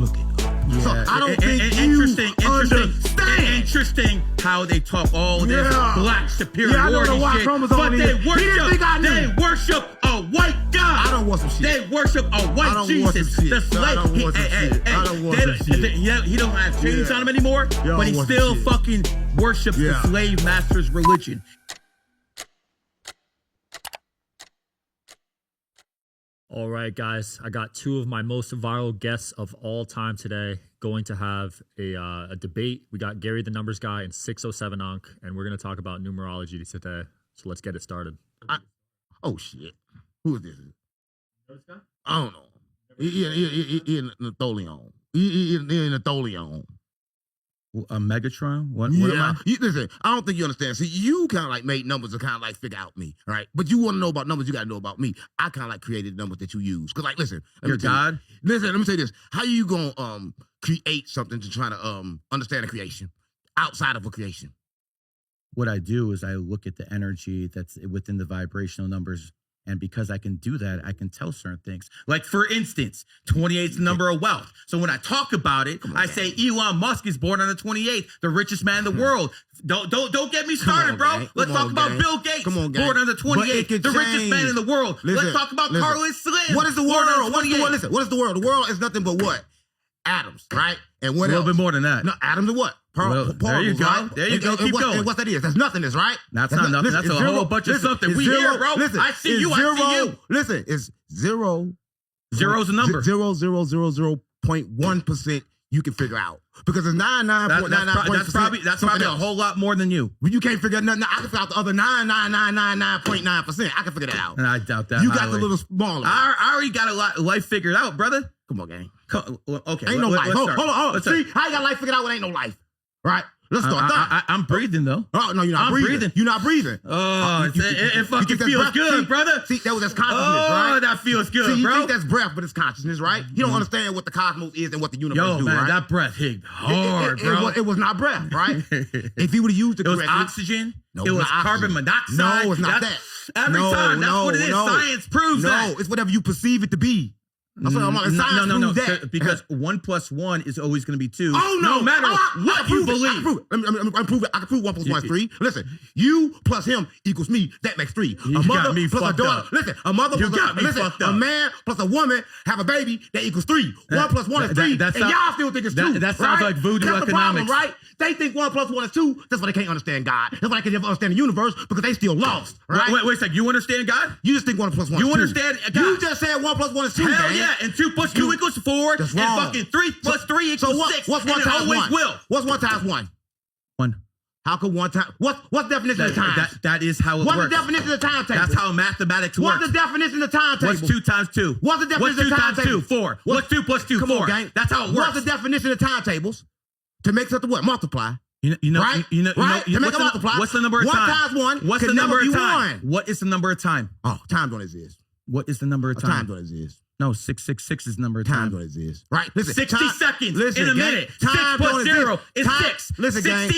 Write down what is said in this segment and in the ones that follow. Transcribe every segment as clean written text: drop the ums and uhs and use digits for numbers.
Look it up. Yeah. So I don't think Interesting how they talk all this black superiority I don't know why shit, Chromosome but they He didn't think I knew. worship a white God. I don't want some shit. They worship a white Jesus. The slave. I don't want some shit. I don't want some shit. He don't have chains on him anymore, but he still fucking worships the slave master's religion. All right, guys, I got two of my most viral guests of all time today going to have a debate. We got Gary the Numbers Guy and 607 Unc, and we're going to talk about numerology today. So let's get it started. Oh, shit. Who is this? I don't know. He in Napoleon. He in Napoleon. A Megatron? What Yeah. am I? Listen, I don't think you understand. See, you kind of like made numbers to kind of like figure out me, right? But you want to know about numbers, you got to know about me. I kind of like created numbers that you use. Because, like, listen. Your God? Listen, let me say this. How you going to create something to try to understand a creation outside of a creation? What I do is I look at the energy that's within the vibrational numbers. And because I can do that, I can tell certain things. Like, for instance, 28 is the number of wealth. So when I talk about it, I say Elon Musk is born on the 28th, the richest man in the world. Don't get me started, bro. Let's talk about Bill Gates, born on the 28th, the richest man in the world. Let's talk about Carlos Slim. What is the world? Listen, what is the world? The world is nothing but what? Atoms, right? And what A else? little bit more than that. No, atoms are what? There you go. Right? There you go. Keep going. And what that is? That's nothingness, right? That's not nothing. That's a whole bunch of something. We here, bro. I see you. I see you. Listen, it's zero. Zero's a number. 0.1% you can figure out. Because it's 99.99%. That's probably a whole lot more than you. When you can't figure nothing, I can figure out the other 99999.9%. I can figure that out. And I doubt that. You got the little smaller. I already got a lot of life figured out, brother. Come on, gang. Okay. Ain't no life. Hold on. Let's See, how you got life figured out when ain't no life? Right? Let's start. I'm breathing, though. Oh, no, you're not breathing. You're not breathing. Oh, it fucking feels good, brother. See, that's consciousness, right? Oh, that feels good, See, bro. you think that's breath, but it's consciousness, right? You don't understand what the cosmos is and what the universe do, man, right? that breath hit hard, bro. It was not breath, right? If you would have used it correctly. It was oxygen. No, it was carbon monoxide. No, it's not that. Every time, that's what it is. Science proves that. No, it's whatever you perceive it to be. That's what I'm like. Science proves that. Because 1 + 1 is always going to be 2. Oh, no. No matter what you believe. I can prove it. I can prove 1 + 1 is 3. Listen, you plus him equals me. That makes 3. A mother plus a daughter. Listen, a mother plus a man plus a woman have a baby. That equals 3. 1 + 1 is 3. And y'all still think it's 2. That sounds like voodoo That's economics. The problem, right? They think 1 + 1 is 2. That's why they can't understand God. That's why they can't understand the universe, because they still lost, right? Wait a second. You understand God? You just think 1 + 1 is 2. You understand God? You just said 1 + 1 is 2, Hell man. yeah. And 2 + 2 equals 4. That's and wrong. fucking 3 + 3 equals 6. What's 1 and times it always 1? will. What's 1 times 1? 1. How could 1 time? What's the definition of time? That is how it What's works. the definition of the timetable? That's how mathematics works. What's the definition of the timetable? What's 2 times 2? What's the definition of the What's 2 timetable? times 2? 4. What's 2 + 2? 4. Come on, gang. That's how it works. What's the definition of timetables? To make something what? Multiply. You know, Right? You know, Right? To make a multiply. What's the number of 1 time? times 1 What's the can number never of be time? 1. What is the number of time? Oh, time don't exist. What is the number of Time time? don't exist. No, 666 is the number of Time time. don't exist. Right? Listen. 60 seconds in a minute. 6 Time + don't 0 exist. is Time- 6. Listen, gang.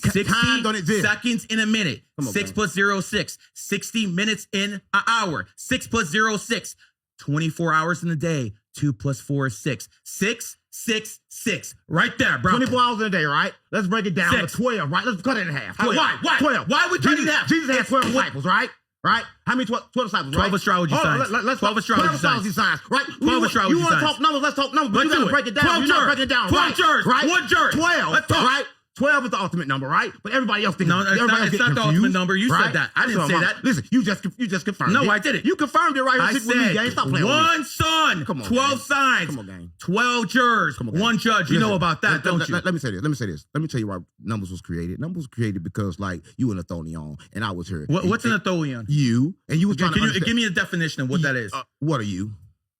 60 Time don't exist. seconds in a minute. Come on, 6 gang. + 0 is 6. 60 minutes in an hour. 6 + 0 is 6. 24 hours in a day. 2 + 4 is 6. 6, 6, 6. Right there, bro. 24 hours in a day, right? Let's break it down 6. to 12, right? Let's cut it in half. Why? 12. Why would you do that? Jesus had 12 disciples, right? Right? How many 12 disciples, 12 right? astrology Hold on, signs. let's 12 astrology signs, right? 12 astrology You want to signs. talk numbers? Let's talk numbers. But Let's you got do to it. break it down. 12 You're not jurors. breaking it down, 12 right? jurors. Right? 1 juror. 12, Let's talk. right? 12 is the ultimate number, right? But everybody else thinks No, it's not the ultimate number. You said that. I didn't say that. Listen, you just confirmed it. No, I didn't. You confirmed it right I here with me, said gang. Stop playing with me. 1 son, Come on, 12 gang. signs, Come on, gang. 12 jurors, Come on, gang. 1 judge. You know about that, don't you? Let me say this. Let me tell you why numbers was created. Numbers was created because, like, you and Athonion, and I was here. What's an Atholion? You, and you was trying to Give me a definition of what that is. What are you?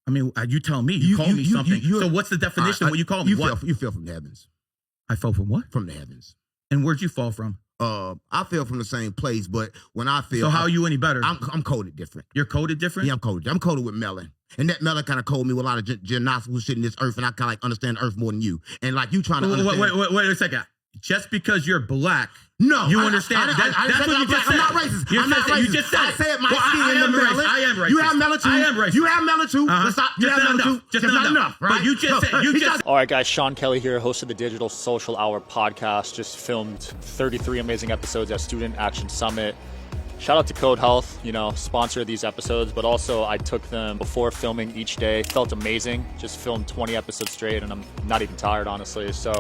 I mean, you tell me. You call me something. So what's the definition of what you call me? What? You fell from the heavens. I fell from what? From the heavens. And where'd you fall from? I fell from the same place, but when I fell, So how are you any better? I'm coded different. You're coded different? Yeah, I'm coded. I'm coded with melon. And that melon kind of coded me with a lot of gymnastical shit in this earth, and I kind of like understand the earth more than you. And like you trying to understand. Wait a second. just because you're black. No, you understand? That's what you just said. I'm not racist. You I'm not racist. You just said I said my skin I in am the melon. I am racist. You have melon too. I am racist. You have melon too. Let's stop. You have melon too. Just not enough. Right? But you just said. You just. All right, guys. Sean Kelly here, host of the Digital Social Hour podcast. Just filmed 33 amazing episodes at Student Action Summit. Shout out to Code Health, sponsor of these episodes, but also I took them before filming each day. Felt amazing. Just filmed 20 episodes straight, and I'm not even tired, honestly. So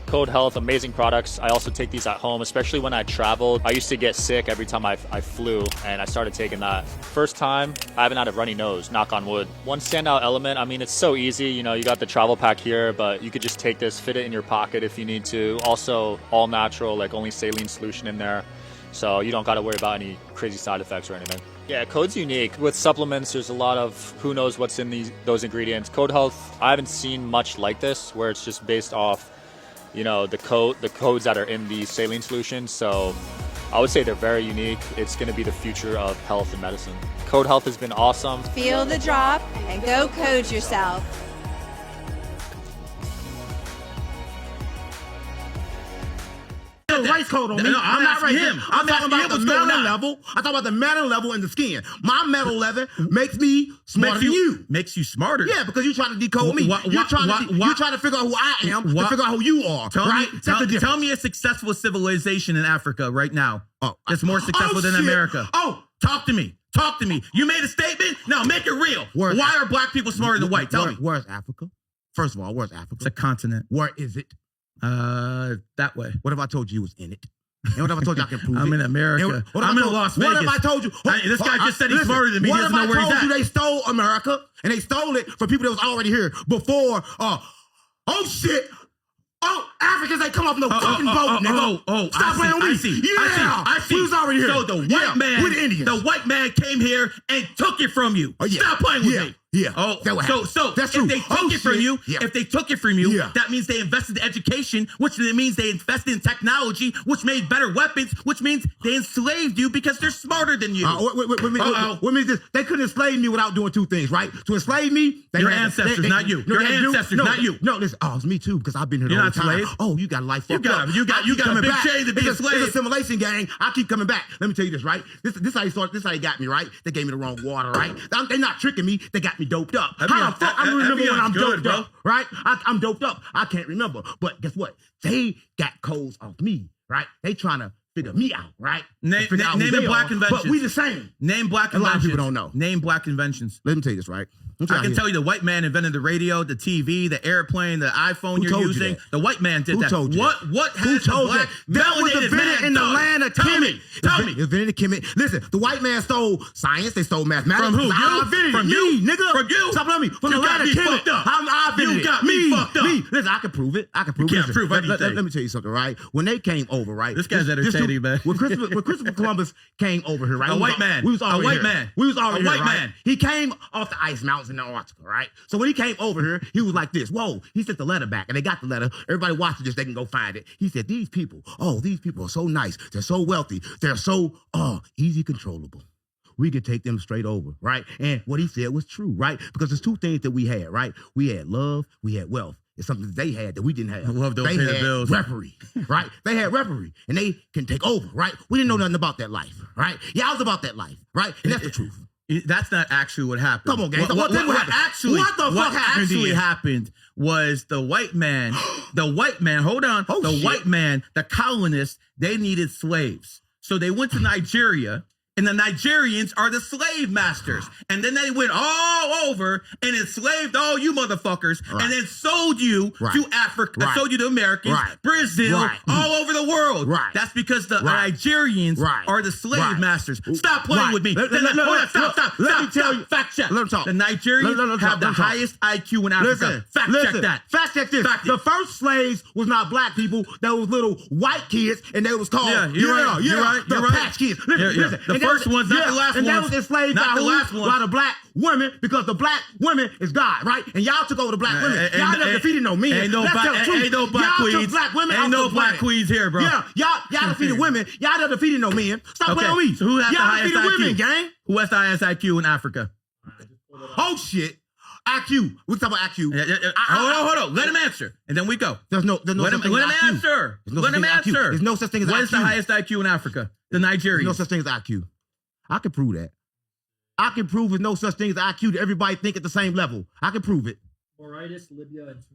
Code Health, amazing products. I also take these at home, especially when I traveled. I used to get sick every time I flew, and I started taking that. First time, I haven't had a runny nose, knock on wood. One standout element, it's so easy. You got the travel pack here, but you could just take this, fit it in your pocket if you need to. Also, all natural, like only saline solution in there. So you don't got to worry about any crazy side effects or anything. Yeah, Code's unique. With supplements, there's a lot of who knows what's in those ingredients. Code Health, I haven't seen much like this, where it's just based off, the codes that are in the saline solution. So I would say they're very unique. It's going to be the future of health and medicine. Code Health has been awesome. Feel the drop and go code yourself. Race code on me. No, I'm not racist. him. I'm talking about the metal level. I'm talking about the metal level in the skin. My metal level makes me smarter than you. Makes you smarter. Yeah, because you're trying to decode me. You're trying to figure out who I am to figure out who you are. Tell me a successful civilization in Africa right now that's more successful than America. Talk to me. Talk to me. You made a statement? No, make it real. Why are black people smarter than white? Tell me. Where's Africa? First of all, where's Africa? It's a continent. Where is it? That way. What if I told you it was in it? And what if I told you I can prove it? I'm in America. I'm in Las Vegas. What if I told you? This guy just said he's smarter than me. He doesn't know where he's at. What if I told you they stole America and they stole it from people that was already here before? Oh shit! Oh, Africans ain't come off no fucking boat, nigga. Stop playing with me. I see. Yeah, I see. We was already here. So the white man came here and took it from you. Stop playing with me. Yeah. So that's true. If they took it from you, Yeah. that means they invested in education, which means they invested in technology, which made better weapons, which means they enslaved you because they're smarter than you. What means this? They couldn't enslave me without doing two things, right? To enslave me, your ancestors, not you. Your ancestors, not you. No, listen. It's me too because I've been here the whole time. Slave? You got life fucked up. You got a big chain to be a slave. It's a simulation gang. I keep coming back. Let me tell you this, right? This how you start. This how you got me, right? They gave me the wrong water, right? They're not tricking me. They got me doped up. I remember when I'm doped up, right? I'm doped up. I can't remember. But guess what? They got codes off me, right? They trying to figure me out, right? Name black inventions. But we the same. Name black inventions. A lot of people don't know. Name black inventions. Let me tell you this, right? I can tell you the white man invented the radio, the TV, the airplane, the iPhone you're using. The white man did that. Who told you What has the black that was invented in the land of Kemet. Tell me. Invented in Kemet. Listen, the white man stole science. They stole mathematics. From who? From you, nigga. From you? Stop playing me. From the land of Kemet. I invented it. You got me fucked up. Listen, I can prove it. You can't prove anything. Let me tell you something, right? When they came over, right? This guy's entertaining, man. When Christopher Columbus came over here, right? A white man. We was already here. We was already here, right? He came off the ice mountains in Antarctica, right? So when he came over here, he was like this. Whoa, he sent the letter back, and they got the letter. Everybody watching this, they can go find it. He said, these people are so nice. They're so wealthy. They're so easy controllable. We could take them straight over, right? And what he said was true, right? Because there's two things that we had, right? We had love, we had wealth. It's something that they had that we didn't have. Love don't pay the bills. Referee, right? They had referee, and they can take over, right? We didn't know nothing about that life, right? Yeah, I was about that life, right? And that's the truth. That's not actually what happened. Come on, gang. What actually happened happened was the white man, the colonists, they needed slaves. So they went to Nigeria, and the Nigerians are the slave masters. And then they went all over and enslaved all you motherfuckers, and then sold you to Africa, sold you to Americans, Brazil, all over the world. That's because the Nigerians are the slave masters. Stop playing with me. Stop. Let me tell you. Fact check. Let him talk. The Nigerians have the highest IQ in Africa. Fact check that. Fact check this. The first slaves was not black people. That was little white kids, and they was called the patch kids. Listen. The first one's not the last one. And that was enslaved by the black women, because the black women is God, right? And y'all took over the black women. Y'all never defeated no men. Ain't no black queens. Took black women. Ain't no black queens here, bro. Yeah, y'all defeated women. Y'all never defeated no men. Stop playing with me. So who has the highest IQ? Women, gang? Who has the highest IQ in Africa? Oh shit. IQ. We talk about IQ. Hold on. Let him answer, and then we go. There's no Let such him thing as IQ. answer. There's no Let such him thing as IQ. answer. There's no such thing as IQ. What is the highest IQ in Africa? The There's Nigerians. no such thing as IQ. I can prove that. I can prove there's no such thing as IQ that everybody think at the same level. I can prove it. Libya, and Tunisia.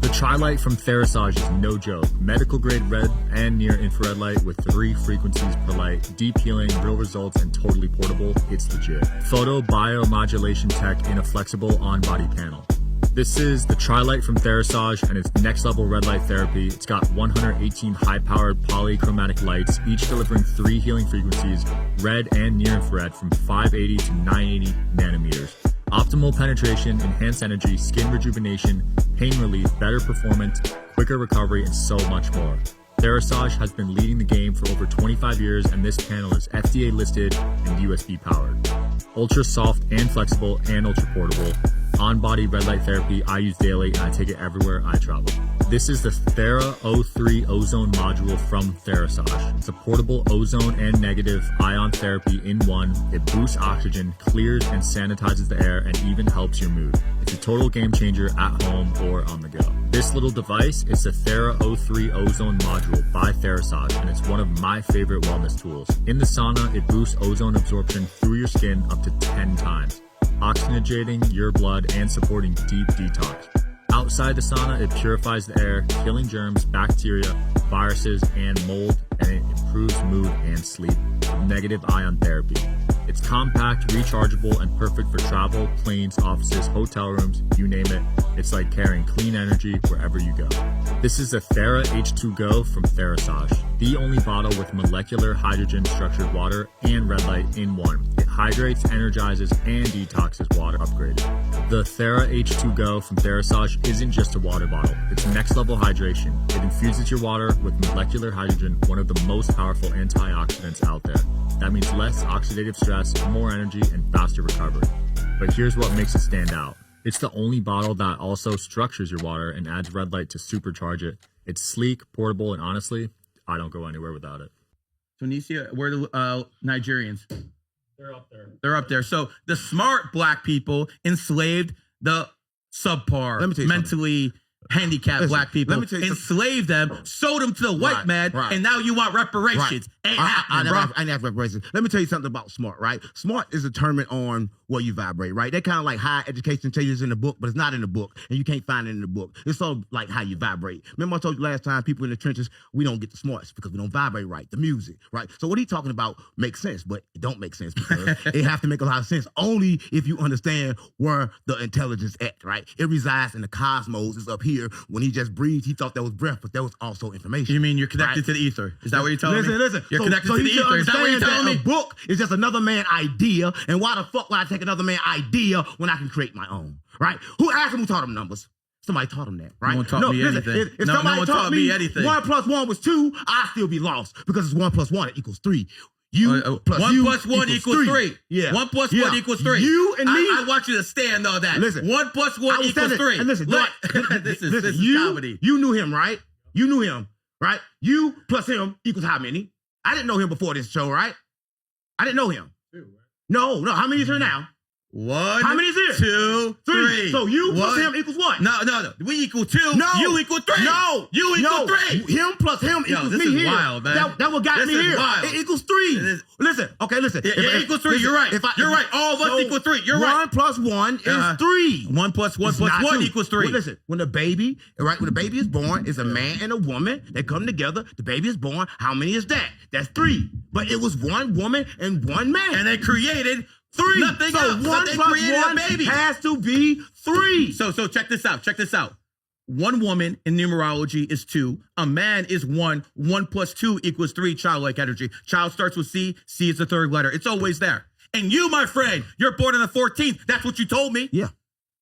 The Trilite from Therisage is no joke. Medical grade red and near infrared light with 3 frequencies per light. Deep healing, real results, and totally portable. It's legit. Photo biomodulation tech in a flexible on-body panel. This is the Trilite from Therisage, and it's next level red light therapy. It's got 118 high-powered polychromatic lights, each delivering 3 healing frequencies, red and near infrared, from 580 to 980 nanometers. Optimal penetration, enhanced energy, skin rejuvenation, pain relief, better performance, quicker recovery, and so much more. Therisage has been leading the game for over 25 years, and this panel is FDA listed and USB powered. Ultra soft and flexible and ultra portable. On-body red light therapy I use daily, and I take it everywhere I travel. This is the Thera O3 ozone module from Therisage. It's a portable ozone and negative ion therapy in one. It boosts oxygen, clears and sanitizes the air, and even helps your mood. It's a total game changer at home or on the go. This little device is the Thera O3 ozone module by Therisage, and it's one of my favorite wellness tools. In the sauna, it boosts ozone absorption through your skin up to 10 times, oxygenating your blood and supporting deep detox. Outside the sauna, it purifies the air, killing germs, bacteria, viruses, and mold, and it improves mood and sleep with negative ion therapy. It's compact, rechargeable, and perfect for travel, planes, offices, hotel rooms, you name it. It's like carrying clean energy wherever you go. This is the Thera H2 Go from Therisage, the only bottle with molecular hydrogen structured water and red light in one. It hydrates, energizes, and detoxes water upgraded. The Thera H2 Go from Therisage isn't just a water bottle. It's next level hydration. It infuses your water with molecular hydrogen, one of the most powerful antioxidants out there. That means less oxidative stress, more energy, and faster recovery. But here's what makes it stand out. It's the only bottle that also structures your water and adds red light to supercharge it. It's sleek, portable, and honestly, I don't go anywhere without it. Tunisia, where the Nigerians? They're up there. They're up there. So the smart black people enslaved the subpar, mentally handicapped black people, enslaved them, sold them to the white man, and now you want reparations. Ain't happening, bro. I have reparations. Let me tell you something about smart, right? Smart is determined on where you vibrate, right? They kind of like high education tell you it's in the book, but it's not in the book, and you can't find it in the book. It's sort of like how you vibrate. Remember I told you last time, people in the trenches, we don't get the smarts because we don't vibrate right. The music, right? So what he's talking about makes sense, but it don't make sense because it have to make a lot of sense only if you understand where the intelligence at, right? It resides in the cosmos. It's up here. When he just breathed, he thought that was breath, but that was also information. You mean you're connected to the ether? Is that what you're telling me? Listen. You're connected to the ether. Is that what you're telling me? A book is just another man's idea, and why the fuck would I take another man's idea when I can create my own, right? Who asked him who taught him numbers? Somebody taught him that, right? No one taught me anything. If no somebody one taught me anything. 1 + 1 was 2, I'd still be lost because it's 1 + 1 = 3. You plus 1 you + 1 = 3. Yeah. 1 + 1 = 3. You and me. I want you to stand on that. Listen. 1 + 1 = 3. And listen, this is you, comedy. You knew him, right? You knew him, right? You plus him equals how many? I didn't know him before this show, right? I didn't know him. 2, right? No. How many is here now? 1. How many is here? 2, 3. So you plus him equals what? No. We equal 2. No. You equal 3. No. You equal 3. Him plus him equals this me is here. wild, man. That what got This me is here. wild. It equals 3. Listen. It equals 3. You're right. You're right. All of us equal 3. You're right. 1 + 1 is 3. 1 + 1 + 1 = 3. Well, listen, when the baby is born, it's a man and a woman. They come together. The baby is born. How many is that? That's 3. But it was 1 woman and 1 man. And they created 3. Nothing so else. 1 They + created 1 a baby. has to be 3. So check this out. 1 woman in numerology is 2. A man is 1. 1 + 2 = 3. Childlike energy. Child starts with C. C is the 3rd letter. It's always there. And you, my friend, you're born on the 14th. That's what you told me. Yeah.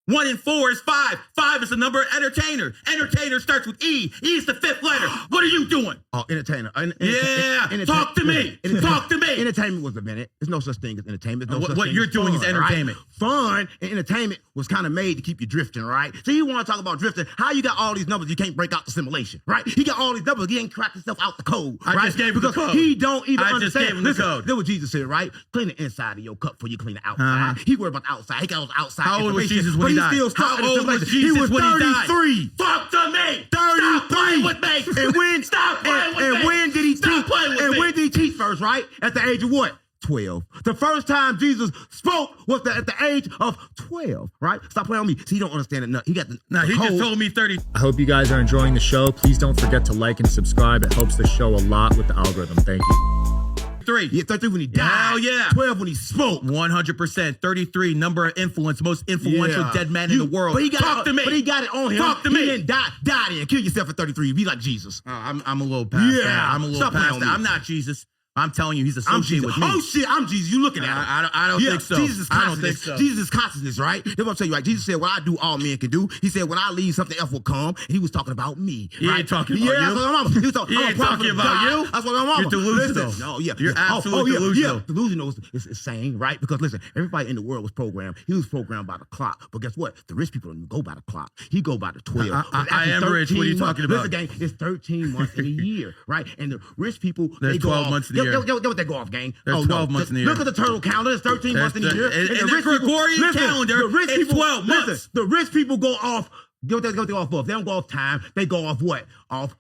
1 and 4 is 5. 5 is the number of entertainer. Entertainer starts with E. E is the 5th letter. What are you doing? Oh, entertainer. Talk to me. Talk to me. Entertainment was invented. There's no such thing as entertainment. No What you're doing is entertainment. Right? Fun and entertainment was kind of made to keep you drifting, right? So you want to talk about drifting? How you got all these numbers? You can't break out the simulation, right? He got all these numbers. He ain't cracked himself out the code. I right? just gave him because the code. He don't even I understand. just gave him the code. That's what Jesus said, right? Clean the inside of your cup before you clean the outside. He worried about the outside. He got all the outside. How old was Jesus when but he died? Still How old was Jesus he was when he died? 33. Fuck to me. 33. Stop playing with me. And when? Stop playing with me. And when did he Stop teach? playing with and me. when did he teach first? Right? At the age of what? 12. The first time Jesus spoke was at the age of 12, right? Stop playing on me. See, you don't understand it. He got the Nah, he code. just told me 30. I hope you guys are enjoying the show. Please don't forget to like and subscribe. It helps the show a lot with the algorithm. Thank you. 3. Yeah, 33 when he died. Hell yeah. 12 when he spoke. 100%. 33, number of influence, most influential Yeah. dead man in the world. But he got Talk to me. But he got it on him. Talk to he me. didn't die then. Kill yourself at 33. Be like Jesus. I'm a little past Yeah. that. I'm a little Stop playing past on that. me. I'm not Jesus. I'm telling you, he's I'm associated Jesus. with me. Oh shit, I'm Jesus. You looking at him. I don't think so. Jesus is I don't consciousness. think so. Jesus is consciousness, right? That's what I'm saying, right? Jesus said, "What I do, all men can do." He said, "When I leave, something else will come." And he was talking about me. He right? ain't talking about you. That's what I'm He was talking, He I'm a ain't prophet talking of about God. you. That's what I'm on. You're delusional. Listen, no, yeah. You're absolutely delusional. Yeah. Delusional is insane, right? Because listen, everybody in the world was programmed. He was programmed by the clock. But guess what? The rich people don't go by the clock. He go by the 12. I am rich. What are you talking about? Listen, gang, it's 13 months in a year, right? And the rich people, There's they go 12 off. months in the year. Get what they go off, gang. There's 12 months in the year. Look at the turtle calendar. It's 13 months in the year. In the the rich people- Gregorian listen, calendar, the rich it's people, 12 months. Listen, the rich people go off. Get what they go off of. They don't go off time. They go off what? Off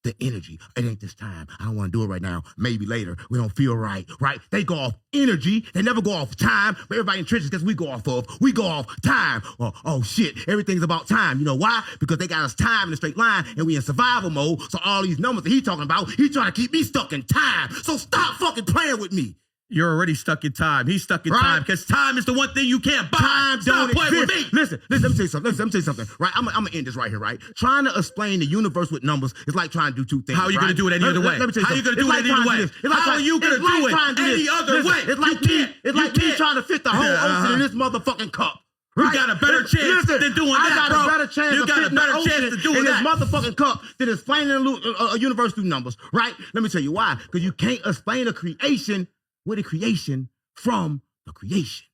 the energy. It ain't this time. I don't want to do it right now. Maybe later. We don't feel right, right? They go off energy. They never go off time. But everybody in trenches, guess we go off of? We go off time. Oh shit, everything's about time. You know why? Because they got us time in a straight line and we in survival mode. So all these numbers that he talking about, he trying to keep me stuck in time. So stop fucking playing with me. You're already stuck in time. He's stuck in Right. time because time is the one thing you can't buy. Time Stop don't playing with exist. me. Listen, let me tell you something. Let me tell you something. Right, I'm gonna end this right here. Right, trying to explain the universe with numbers is like trying to do two things. How are you right? gonna do it any other way? Let me tell you How are you something. gonna do it It's any other trying to way? do this. It's like How are you gonna it's like do it trying to do any this. other Listen, way? It's like You me. can't. It's You like me can't. trying to fit the whole ocean in this motherfucking cup. Right? You got a better chance than doing I that, got bro. a better chance You of got a fitting better the chance ocean to doing in that. this motherfucking cup than explaining a universe through numbers, right? Let me tell you why. Because you can't explain a creation with a creation from the creation.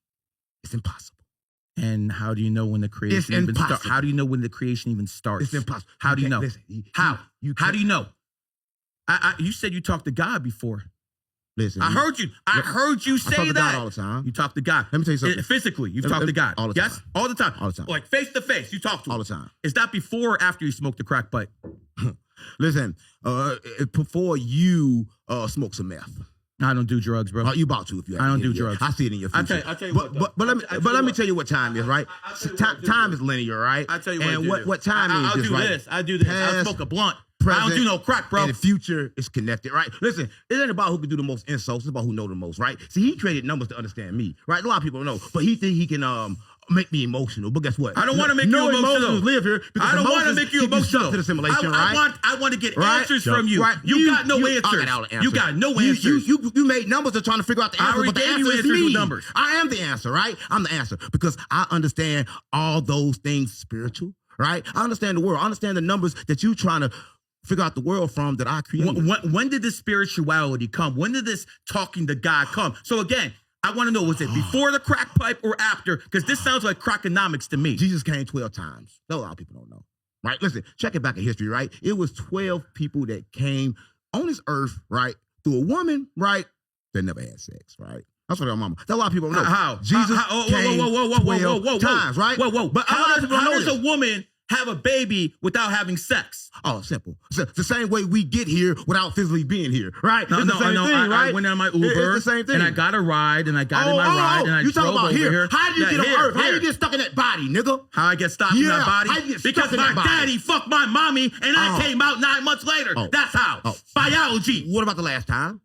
It's impossible. And how do you know when the creation It's even starts? impossible. How do you know when the creation even starts? It's impossible. How do you know? Listen, How? You How can't- do you know? You said you talked to God before. Listen, I heard you. I heard you I say talk to that. God all the time. You talk to God. Let me tell you something. Physically, you've Let me- talked to God. all the Yes, time. all the time. All the time. Like face to face, you talk to him. all the time. Is that before or after you smoked the crack pipe? Listen, before you smoke some meth. I don't do drugs, bro. You about to if you. I don't do yeah. drugs. I see it in your I'll future. tell you what, though. But let me I'll tell you what. tell you what time is, right? I'll tell you what I do Time do. is linear, right? I tell you and what. what time I'll is do right? this. I do this. I'll Past, smoke a blunt. present, I don't do no crack, bro. And the future is connected, right? Listen, it ain't about who can do the most insults. It's about who know the most, right? See, he created numbers to understand me, right? A lot of people don't know, but he think he can make me emotional. But guess what? I don't want to make you no emotional. emotions live here because I don't want to emotions make you keep emotional. stuck to the simulation, right? I want to get Right? answers from you. Right. You got no I answers. got all the You got no You- answers. You made numbers to trying to figure out the I answer, already but the gave you answer is answers with me. numbers. I am the answer, right? I'm the answer because I understand all those things spiritual, right? I understand the world. I understand the numbers that you trying to figure out the world from that I created. When did this spirituality come? When did this talking to God come? So again, I want to know, was it before the crack pipe or after? Because this sounds like crackonomics to me. Jesus came 12 times. That a lot of people don't know, right? Listen, check it back in history, right? It was 12 people that came on this earth, right, through a woman, right, that never had sex, right? That's what our mama. That a lot of people don't know. How? Jesus Whoa, came whoa, whoa, 12 times, right? Whoa. But a lot How of people don't know does this. a woman have a baby without having sex? Oh, simple. It's the same way we get here without physically being here, right? No, it's the same thing, right? I went on my Uber. It's the same thing. And I got a ride, and I got in my ride, and I you drove talking about over here. here. How do you Yeah, get on here, Earth? How here. you get stuck in that body, nigga? How I get stopped in Yeah, that body? how you get Because stuck in my that body? daddy fucked my mommy, and I came out 9 months later. Oh. That's how. Oh. Biology. What about the last time?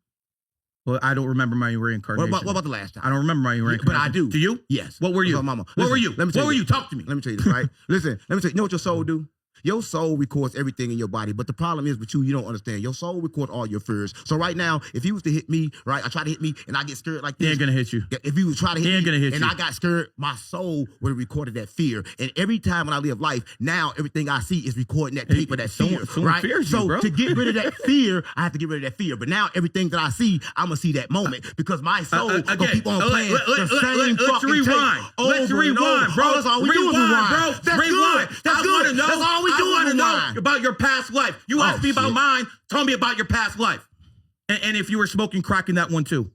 Well, I don't remember my reincarnation. What about the last time? I don't remember my reincarnation. But I do. Do you? Yes. What were you? Mama. What were you? Let me tell What were you? Talk to me. Let me tell you this, right? Listen, let me tell you. You know what your soul do? Your soul records everything in your body, but the problem is with you don't understand. Your soul records all your fears. So right now, if he was to hit me, right, I try to hit me and I get scared like this. He ain't gonna hit you. If he was trying to hit me and you. I got scared, my soul would have recorded that fear. And every time when I live life, now everything I see is recording that tape of that fear. Someone right? fears you, so bro. to get rid of that fear, I have to get rid of that fear. But now everything that I see, I'm gonna see that moment because my soul gonna keep on playing the same let's fucking rewind. tape Let's over and rewind, over. bro. Oh, that's all we do is rewind. bro. That's rewind. good. That's I good. wanna know. That's all we do I is want to know rewind. about your past life. You asked me about shit. mine. Tell me about your past life. And if you were smoking crack in that one too.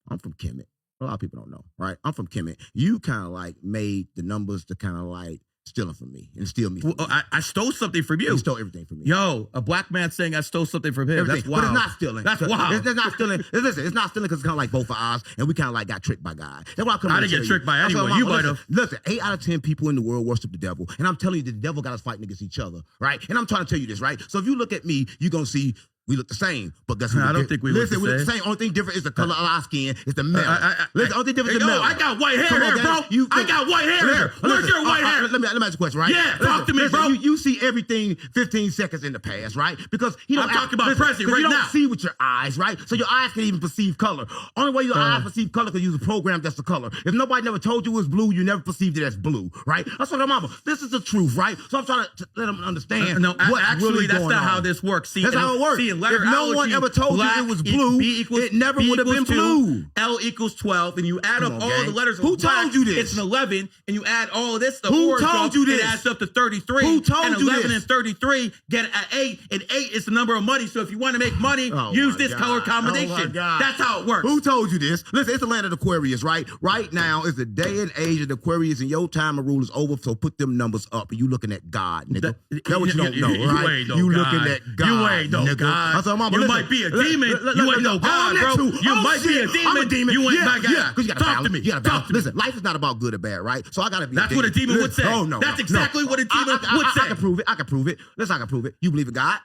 I'm from Kemet. A lot of people don't know, right? I'm from Kemet. You kind of like made the numbers to kind of like stealing from me and steal me. From Well, me. I stole something from you. You stole everything from me. Yo, a black man saying I stole something from him. Everything. That's wild. But it's not stealing. That's wild. It's not stealing. Listen, it's not stealing because it's kind of like both of ours, and we kind of like got tricked by God. That's why I come. I didn't get tricked by anyone. You might have. Listen, 8 out of 10 people in the world worship the devil, and I'm telling you, the devil got us fighting against each other, right? And I'm trying to tell you this, right? So if you look at me, you're gonna see. We look the same, but guess what? I don't think we look the we look the same. same. Only thing different is the color of our skin. It's the metal. Listen, only thing different is the metal. I got white hair Come on, here, bro. gang. I got white hair here. Where's your white hair? Let me ask you a question, right? Yeah, talk to me, bro. You see everything 15 seconds in the past, right? Because you don't I'm talking about present right you now. don't see with your eyes, right? So your eyes can even perceive color. Only way your eyes perceive color because you use a program that's the color. If nobody never told you it was blue, you never perceived it as blue, right? That's what I'm mama. This is the truth, right? So I'm trying to let them understand. What's actually, really that's going not on. how this works. See, That's how it works. See, in If no one ever told you it was blue, it never would have been blue. L equals 12, and you add up on, all gang. the letters. Who of black, told you this? It's an 11, and you add all of this. The Who orange told off, you this? It adds up to 33. Who told and you 11 this? and 33 get at 8, and 8 is the number of money. So if you want to make money, use my this God. color Oh, combination. my God. That's how it works. Who told you this? Listen, it's the land of the Aquarius, right? Right now is the day and age of the Aquarius, and your time of rule is over. So put them numbers up, and you looking at God, nigga. That's what you don't know, right? ain't no You God. looking at God. You ain't no nigga. God. I said, Mama, You listen, might be a demon. You ain't no God, I'm that bro. too. You Oh, might be a shit. demon. I'm a demon. You ain't my God. Yeah, because you gotta Talk balance. to me. You gotta Talk balance. to me. Listen, life is not about good or bad, right? So I gotta be. That's what a demon would say. Oh no, That's no, exactly no. what a demon would say. I can prove it. I can prove it. Listen, I can prove it. You believe in God?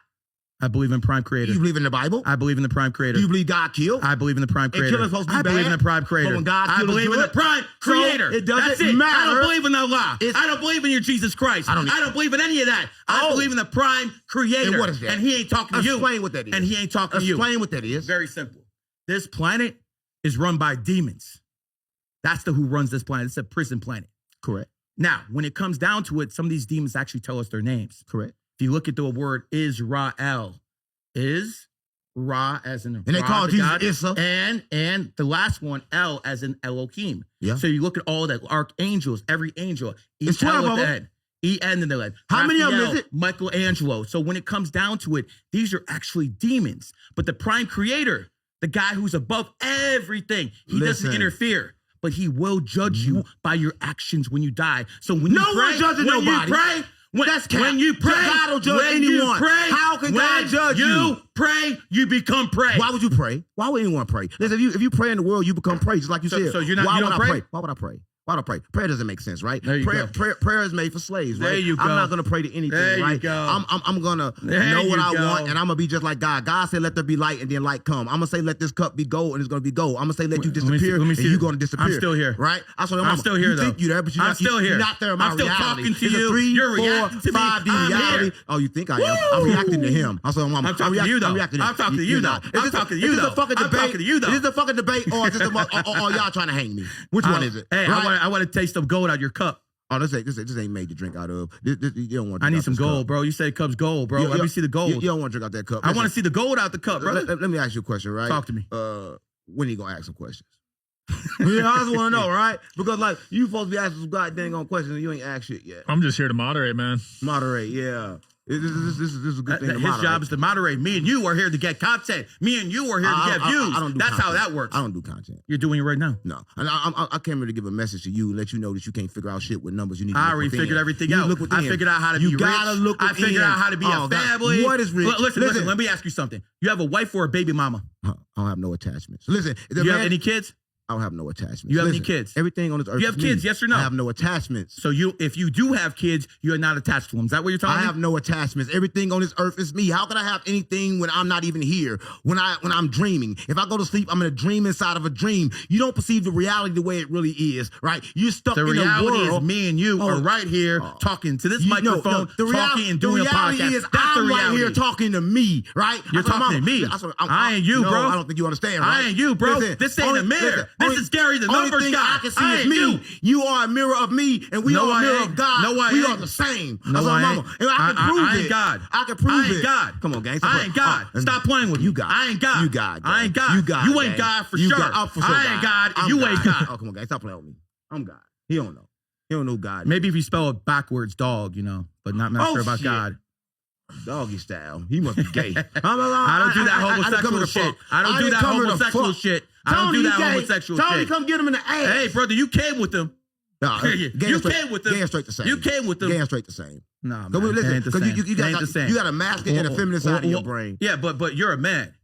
I believe in Prime Creator. You believe in the Bible? I believe in the Prime Creator. Do you believe God killed? I believe in the Prime And Creator. killing's supposed to be I believe bad? in the Prime Creator. But when God I killed is believe in the good? Prime So Creator. it doesn't That's it. matter. I don't believe in Allah. It's- I don't believe in your Jesus Christ. I I don't don't believe in any of that. I Oh. believe in the Prime Creator. And what is that? And he ain't talking to you. Explain what that is. And he ain't talking to you. Explain what that is. Very simple. This planet is run by demons. That's who runs this planet. It's a prison planet. Correct. Now, when it comes down to it, some of these demons actually tell us their names. Correct. If you look at the word Israel, is Ra as in And they Ra, call the Jesus God, Issa. and the last one El as in Elohim. Yeah. So you look at all the archangels, every angel. It's 12 at of the them. end. E-N in the end. How many of them Raphael, is it? Michelangelo. So when it comes down to it, these are actually demons. But the Prime Creator, the guy who's above everything, he doesn't Listen. interfere. But he will judge you by your actions when you die. So when No you pray, one judging when nobody. you pray, That's cap. when you pray, God don't judge when you anyone. pray, How can God judge you? You pray, you become prey. Why would you pray? Why would anyone pray? Listen, if you pray in the world, you become prey, just like you said. So you're not- Why you would don't I pray? Why would I pray? Why would I pray? Prayer doesn't make sense, right? There you prayer, go. prayer is made for slaves, right? There you go. I'm not gonna pray to anything, There you right? go. I'm gonna There know what you I go. want, and I'm gonna be just like God. God said, "Let there be light," and then light come. I'm gonna say, "Let this cup be gold," and it's gonna be gold. I'm gonna say, "Let you Let me see- disappear," let me and see you're it. gonna disappear. I'm still here. right? I'm still here, you though. think you're there, but you're I'm not. still here. You're not there in my I'm still reality. talking to It's you. a 3, You're 4, reacting to me. 5D I'm reality. here. Oh, you think I am? I'm reacting to him. I'm talking to you, though. reacting to I'm talking to you, You're though. not. I'm Is this talking to you, is this though. a fucking I'm debate? talking to you, though. Is this a fucking debate, or is this or y'all trying to hang me? Which one is it? Hey, Right? I want to taste some gold out of your cup. Oh, this ain't made to drink out of. You don't want. To I drink need out some this gold, cup. bro. You said it comes gold, bro. Let me see the gold. You don't want to drink out that cup. I want to see the gold out the cup, bro. Let me ask you a question, right? Talk to me. When are you gonna ask some questions? Yeah, I just want to know, right? Because like you supposed to be asking some goddamn questions, and you ain't asked shit yet. I'm just here to moderate, man. Moderate, yeah. This is a good thing to His moderate. job is to moderate. Me and you are here to get content. Me and you are here to get views. I don't do That's content. how that works. I don't do content. You're doing it right now. No, and I came here to give a message to you and let you know that you can't figure out shit with numbers. You need. To I look already within. figured everything You out. look within. I figured out how to you be gotta rich. look I within. figured out how to be Oh, a God. family. What is rich? Listen. Let me ask you something. You have a wife or a baby mama? I don't have no attachments. Listen, Do you have any kids? I don't have no attachments. You have any kids? Everything on this earth. You have is kids, me. yes or no? I have no attachments. So if you do have kids, you are not attached to them. Is that what you're telling me? I have no attachments. Everything on this earth is me. How can I have anything when I'm not even here? When I'm dreaming. If I go to sleep, I'm in a dream inside of a dream. You don't perceive the reality the way it really is, right? You're stuck in a world. The reality is me and you are right here talking to this microphone, talking and doing a podcast. Is That's I'm the reality. Right here talking to me, right? You're talking to me. I ain't you, bro. I don't think you understand, right? I ain't you, bro. This ain't a mirror. This is Gary the numbers guy. I can see is me. You are a mirror of me, and we are a mirror of God. No, we are the same. No, I ain't. And I can prove I it. ain't God. I can prove it. I ain't God. Come on, gang. I ain't God. Stop playing with me. You God. I ain't God. You God. I ain't God. You God. You ain't God for sure. I ain't God. And you ain't God. Oh, come on, gang. Stop playing with me. I'm God. He don't know. He don't know God. Maybe if you spell it backwards, dog, but not sure about shit. God. Doggy style. He must be gay. I don't do that homosexual shit. I don't do that homosexual shit. I don't do that homosexual shit. Tony, come get him in the ass. Hey, brother, you came with them. Nah, you came with them. Gay and straight the same. You came with them. Gay and straight the same. Nah, man. Listen, ain't the same. you got a masculine and a feminine side of your brain. Yeah, but you're a man.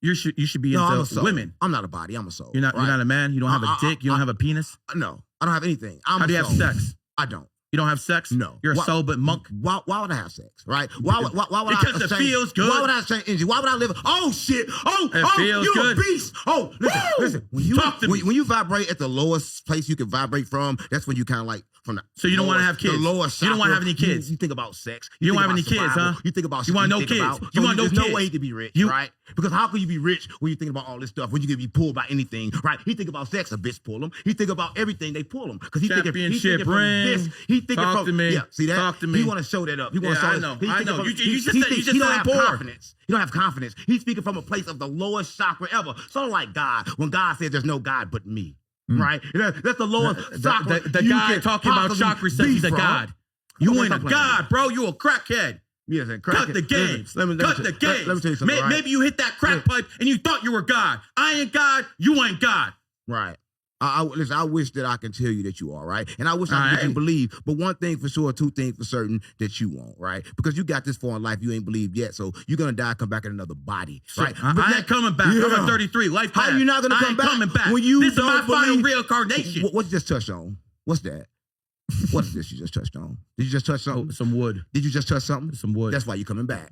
You should be I'm a into soul. women. I'm not a body. I'm a soul. You're not a man. You don't have a dick. You don't have a penis. No, I don't have anything. How do you have sex? I don't. You don't have sex? No. You're a celibate monk? Why would I have sex, right? Why would because it feels good. Why would I exchange energy? Why would I live? Oh, shit. It feels you good. a beast. Oh, listen. Talk to me. When you vibrate at the lowest place you can vibrate from, that's when you kind of like from the So you don't want to have kids? The lower chakra, you don't want to have any kids? You think about sex. You don't think have any about kids, survival. huh? You think about You want no kids. You want no There's kids. no way you can be rich, right? Because how can you be rich when you think about all this stuff, when you can be pulled by anything, right? He think about sex, a bitch pull him. He think about everything, they pull him. Because he thinking from this. He thinking Talk from, to me. yeah, see that? Talk to me. He want to show that up. He want to show I know. I know. You just he don't have poor. confidence. He don't have confidence. He's speaking from a place of the lowest chakra ever. Sort of like God, when God says there's no God but me. Right? That's the lowest chakra. The guy talking about chakra says he's a God. You ain't a God, bro. You a crackhead. Yes, Cut the games. Cut the games. Let me tell you something. Maybe you hit that crack pipe and you thought you were God. I ain't God. You ain't God. Right. Listen, I wish that I can tell you that you are, right? And I wish I Right. can believe, but one thing for sure, two things for certain, that you won't, right? Because you got this far in life, you ain't believed yet, so you're going to die, come back in another body, right? I ain't coming back. I'm at 33. Life How you not going to come back? coming back. When you this is my don't final believe- reincarnation. What you just touched on? What's that? What is this you just touched on? Did you just touch something? Some wood. Did you just touch something? Some wood. That's why you're coming back.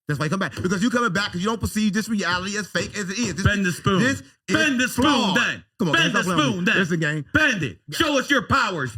That's why you come back. Because you're coming back because you don't perceive this reality as fake as it is. Bend the spoon. Bend the spoon then. Come on, Bend the spoon then. Listen, gang. Bend it. Show us your powers.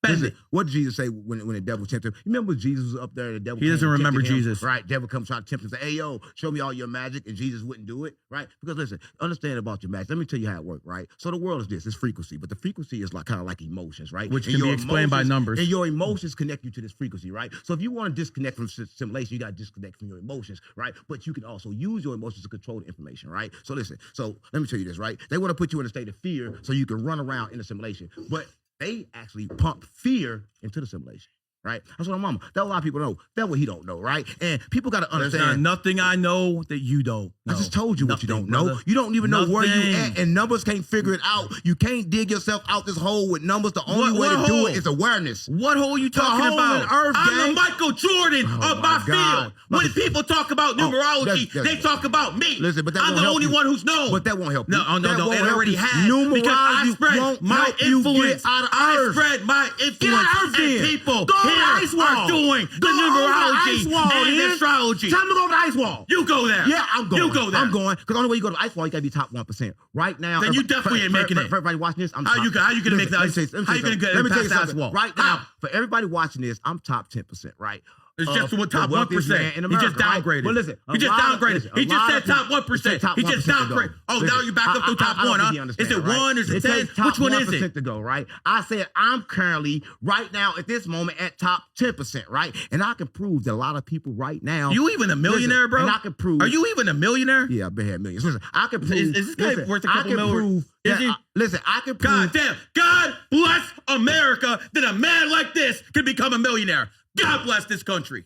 Bend Listen, it. what did Jesus say when the devil tempted him? You remember Jesus was up there and the devil He doesn't came and remember tempted him, Jesus. Right? Devil comes trying to tempt him and say, hey, yo, show me all your magic. And Jesus wouldn't do it, right? Because listen, understand about your magic. Let me tell you how it works, right? So the world is this. It's frequency. But the frequency is like kind of like emotions, right? Which And can be your explained by numbers. And your emotions connect you to this frequency, right? So if you want to disconnect from simulation, you got to disconnect from your emotions, right? But you can also use your emotions to control the information, right? So listen, so let me tell you this, right? They want to put you in a state of fear so you can run around in a simulation. But they actually pump fear into the simulation, right? That's what I'm mama. That a lot of people know. That's what he don't know, right? And people got to There's understand. not nothing I know that you don't know. I just told you what you don't Nothing, know. brother. You don't even know where you Nothing. at, and numbers can't figure it out. You can't dig yourself out this hole with numbers. The only way to what do hole? it is awareness. What hole you talking hole about? in earth, I'm gang. the Michael Jordan of my my God. field. When people talk about numerology, that's- they talk about me. Listen, but that I'm won't the help only you. one who's known. But that won't help you. No, That it won't help already you. has. Because I Numerology spread won't my help you influence. get out of I earth. spread my influence. Get out of earth and then. people Go over the here ice wall. are doing the Go over the numerology ice wall, and then. astrology. Tell them to go over the ice wall. You go there. Yeah, I'm going. You go there. I'm going. Because the only way you go to the ice wall, you got to be top 1%. Right now. Then you definitely ain't making it. For everybody watching this, I'm How top. you gonna make that? How you gonna get past the ice wall? Right now, for everybody watching this, I'm top 10%, right? It's just Of what top the wealthiest 1%. man in He just America, right? downgraded. Well, listen, He just downgraded. He just said top 1%. He just downgraded. Oh, now you back up to top 1, huh? Is it 1? Is it 10? Which one is it? To go, right? I said I'm currently right now at this moment at top 10%, right? And I can prove that a lot of people right now. You even a millionaire, listen, bro? And I can prove. Are you even a millionaire? Yeah, I've been had millions. Listen, I can prove. Is this guy listen, worth a couple I can mil? prove. Is he? Listen, I can prove. God damn. God bless America that a man like this can become a millionaire. God bless this country.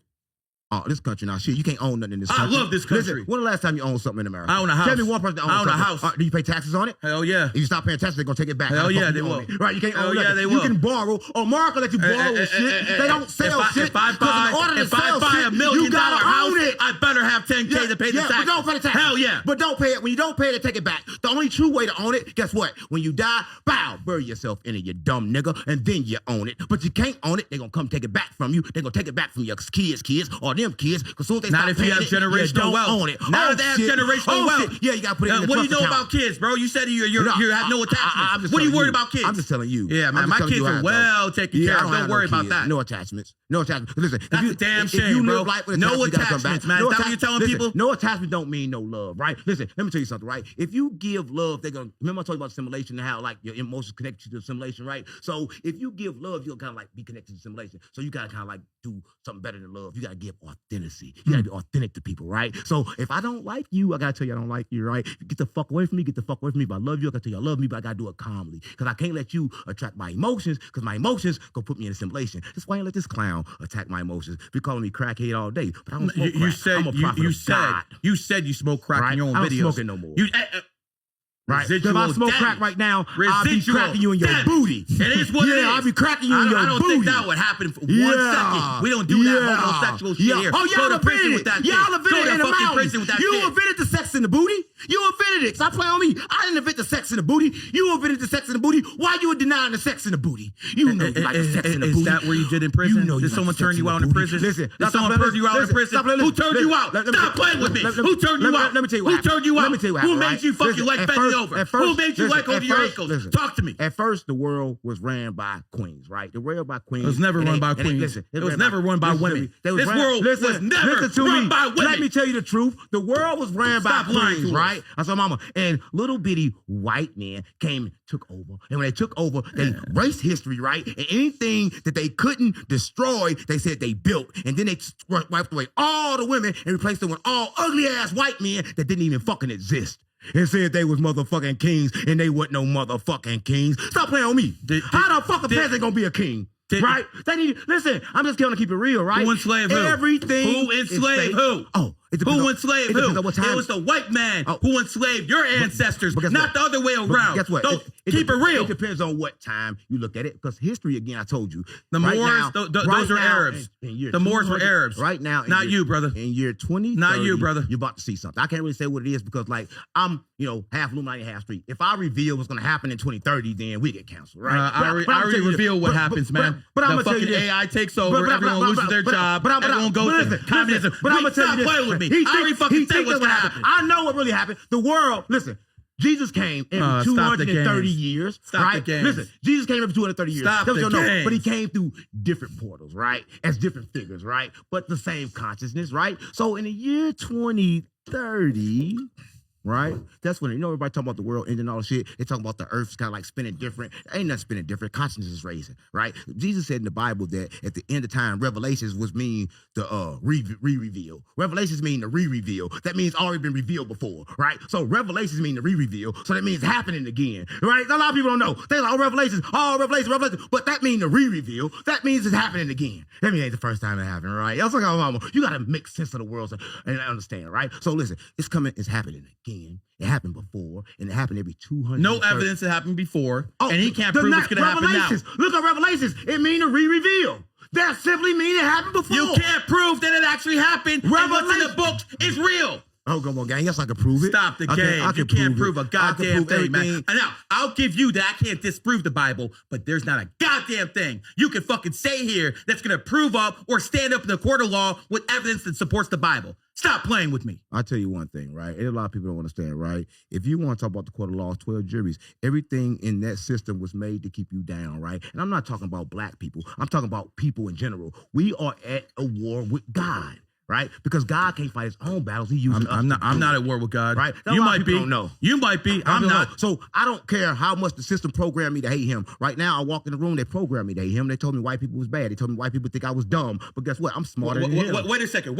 Oh, this country now, shit, you can't own nothing in this I country. love this country. Listen, when the last time you owned something in America? I own a house. Tell me one person that owns I own a something. house. Do you pay taxes on it? Hell yeah. If you stop paying taxes, they're going to take it back. Hell yeah, they own will. it. Right, you can't Hell own yeah, nothing. they You will. can borrow. America let you borrow shit. They don't sell shit. If I buy in order to a sell $1 shit, million you gotta house, own it. I better have 10K to pay the yeah, tax. but don't pay the taxes. Hell yeah. But don't pay it. When you don't pay it, take it back. The only true way to own it, guess what? When you die, bow, bury yourself in it, you dumb nigga, and then you own it. But you can't own it. They're going to come take it back from you. They're going to take it back from your kids, or them kids. Because soon as they Not stop if you have paying it, generational don't wealth. own it. Now they have generational wealth. Shit. Yeah, you got to put it in the What do you trust know account. about kids, bro? You said you have no attachments. I'm What are you telling worried about kids? I'm just telling you. Yeah, man, I'm my just telling kids you how are it well goes. taken care of. I Don't worry about kids. that. No attachments. No attachments. Listen, That's a damn if shame, you bro. live life with No you gotta come back. attachments, man. Is that what you're telling people? No attachment don't mean no love, right? Listen, let me tell you something, right? If you give love, they're gonna remember I told you about simulation and how like your emotions connect you to simulation, right? So if you give love, you'll kind of like be connected to simulation. So you gotta kind of like do something better than love. You gotta give authenticity. You gotta be authentic to people, right? So if I don't like you, I gotta tell you I don't like you, right? Get the fuck away from me. Get the fuck away from me. If I love you, I gotta tell you I love me, but I gotta do it calmly because I can't let you attract my emotions because my emotions go put me in a simulation. That's why I let this clown attack my emotions. Be calling me crackhead all day, but I don't smoke crack. I'm a prophet of God. You said you smoke crack Right? in your own I don't videos. smoke it no more. Right? If Residual I smoke damage. crack right now, I'll be Residual cracking you in your damage. booty. It is what it is. I'll be cracking you in your booty. I don't think that would happen for 1 second. We don't do that homosexual shit here. Oh, y'all Go to prison invented with that it. Y'all shit. invented Go it to in the fucking mountains. prison with that You shit. invented the sex in the booty. You invented it. Stop playing on me. I didn't invent the sex in the booty. You invented the sex in the booty. Why you were denying the sex in the booty? You know you like the sex in the booty. Is that where you did in prison? You know Did you someone like turn sex you in out the in booty. prison? Listen, Did someone turn you out in prison? Who turned you out? Stop playing with me. Who turned you out? Let me tell you what Who happened. turned you Let out? me tell you what Who happened, made right? you fucking Listen, like at bending first- over? at first- Who made you listen, like holding at your first- ankles? listen. Talk to me. At first, the world was ran by queens, right? The world by queens. It was never run by queens. Listen, It was never run by women. This world was never run by women. Let me tell you the truth. The world was ran by Stop lying queens, to us. right? I saw mama. And little bitty white men came and took over. And when they took over, they erased history, right? And anything that they couldn't destroy, they said they built. And then they wiped away all the women and replaced them with all ugly-ass white men that didn't even fucking exist. And said they was motherfucking kings, and they wasn't no motherfucking kings. Stop playing on me. How the fuck a peasant gonna be a king? Right? They need. Listen, I'm just gonna keep it real, right? Who enslaved who? Everything. Who enslaved who? Oh, it depends Who on- enslaved it who? depends on what time. It was the white man who enslaved your ancestors, but guess not what? the other way But around. guess what? Don't keep it real. It depends on what time you look at it, because history, again, I told you. The right Moors, now- those right are now, Arabs. in year The Moors were 200 Arabs. Right now, Not you, brother. In year 20, Not you, brother. You're about to see something. I can't really say what it is because, like, I'm, half Illuminati, half street. If I reveal what's going to happen in 2030, then we get canceled, right? I already revealed what happens, man. But I'm the gonna tell you fucking this. AI takes over. Everyone loses their job. Everyone goes to communism. But I'm gonna tell you this. Stop playing with me. He I already thinks- fucking he said thinks what's that's gonna what happen. I know what really happened. The world, listen. Jesus came every 230 games. years, Stop right? the games. Listen, Jesus came every 230 years. Stop That was the your games. But he came through different portals, right? As different figures, right? But the same consciousness, right? So in the year 2030, right? That's when, everybody talking about the world ending and all the shit. They talking about the earth's kind of like spinning different. Ain't nothing spinning different. Consciousness is raising, right? Jesus said in the Bible that at the end of time, revelations was mean the re-reveal. Revelations mean the re-reveal. That means already been revealed before, right? So revelations mean the re-reveal. So that means happening again, right? A lot of people don't know. They like, Revelation. But that means the re-reveal. That means it's happening again. That means it ain't the first time it happened, right? That's like, mama, you got to make sense of the world and understand, right? So listen, it's happening again. It happened before, and it happened every 200. No evidence it happened before, and he can't prove it's going to happen now. Look at Revelations. It means a re-reveal. That simply means it happened before. You can't prove that it actually happened. And what's in the books is real. Oh, come on, gang. Yes, I can prove it. Stop the game. You can't prove a goddamn thing, man. And now, I'll give you that I can't disprove the Bible, but there's not a goddamn thing you can fucking say here that's going to prove up or stand up in the court of law with evidence that supports the Bible. Stop playing with me. I'll tell you one thing, right? And a lot of people don't understand, right? If you want to talk about the court of law, 12 juries, everything in that system was made to keep you down, right? And I'm not talking about black people. I'm talking about people in general. We are at a war with God. Right, because God can't fight his own battles. He uses us. I'm not at war with God. Right, You might be. Don't know. You might be. I'm not. So I don't care how much the system programmed me to hate him. Right now, I walk in the room, they programmed me to hate him. They told me white people was bad. They told me white people think I was dumb. But guess what? I'm smarter than him. Wait a second.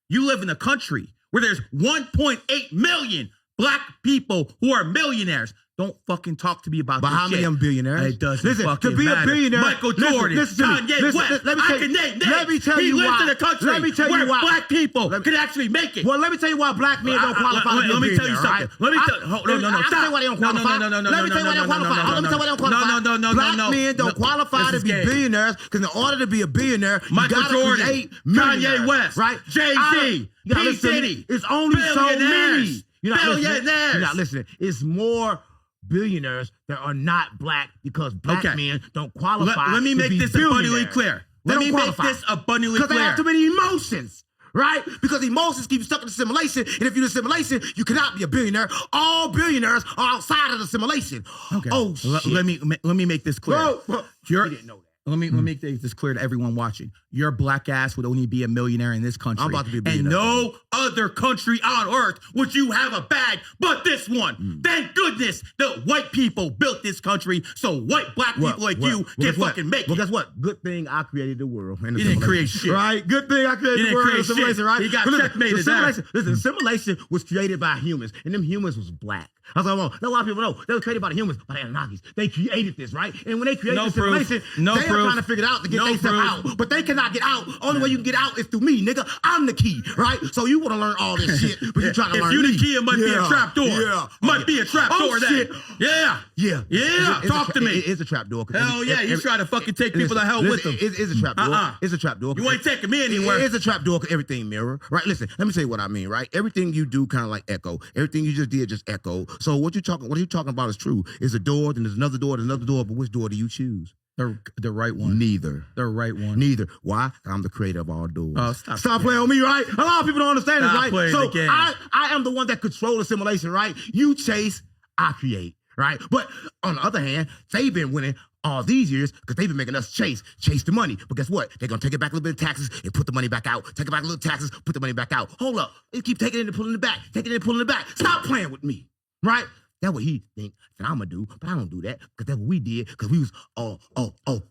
You live in a country where there's 1.8 million Black people who are millionaires. Don't fucking talk to me about But this how many shit. of them billionaires? It doesn't Listen, fucking to be matter. a billionaire, Michael Jordan, Kanye West. Let me tell you, let me tell he you lives why. in a country Let me tell where you why. black people can actually make it. Well, let me tell you why black men don't qualify to be a Let me tell billionaire, you something. right? Let me tell you. No. I'll tell you why they don't qualify. No. Let me tell you why they don't qualify. Let me tell you why they don't qualify. No. Black men don't qualify to be billionaires because in order to be a billionaire, you Michael gotta Jordan, create Kanye millionaires, West, right? Jay-Z, You gotta P. listen to me. Diddy, It's only so many. billionaires. You're not listening. Billionaires. You're not listening. It's more billionaires that are not black because black men don't qualify. Let me to make be this abundantly billionaires. clear. They Let don't me qualify. make this abundantly Because they clear. have too many emotions, right? Because emotions keep you stuck in the simulation, and if you're in the simulation, you cannot be a billionaire. All billionaires are outside of the simulation. Okay. Oh shit. Let me make this clear. Bro, You're- you didn't know that. Let me make this clear to everyone watching. Your black ass would only be a millionaire in this country. I'm about to be a and billionaire. no other country on earth would you have a bag but this one. Thank goodness the white people built this country so white black people like you can guess what? fucking make Well, it. guess what? Good thing I created the world. And the You didn't simulation. create shit. Right? Good thing I created You the didn't world create and the simulation, shit. right? You got But listen, checkmated the simulation, listen, the simulation was created by humans, and them humans was black. I was like, well, a lot of people know. They were created by the humans, by the Anunnakis. They created this, right? And when they created No the proof. simulation, No they are proof. trying to figure it out to get No themselves proof. out. But they cannot get out. Only way you can get out is through me, nigga. I'm the key, right? So you want to learn all this shit, but you're trying to If learn you me. the key, it might be a trap door. Yeah. Might be a trap door then. Shit. Yeah. Yeah. Yeah. Talk to me. It is a trap door. Hell yeah, he's trying to fucking take people to hell with him. It's a trap door. It's a trap door. You ain't taking me anywhere. It's a trap door because everything mirror, right? Listen, let me tell you what I mean, right? Everything you do kind of like echo. Everything you just did just echo. So what you're talking about is true. It's a door, then there's another door, but which door do you choose? The right one. Neither. The right one. Neither. Why? I'm the creator of all doors. Oh, stop playing on me, right? A lot of people don't understand this, Stop right? playing So the game. I am the one that controls the simulation, right? You chase, I create, right? But on the other hand, they've been winning all these years because they've been making us chase the money. But guess what? They're gonna take it back a little bit of taxes and put the money back out. Take it back a little taxes, put the money back out. Hold up. They keep taking it and pulling it back, taking it and pulling it back. Stop playing with me, right? That's what he think that I'm gonna do, but I don't do that because that's what we did because we was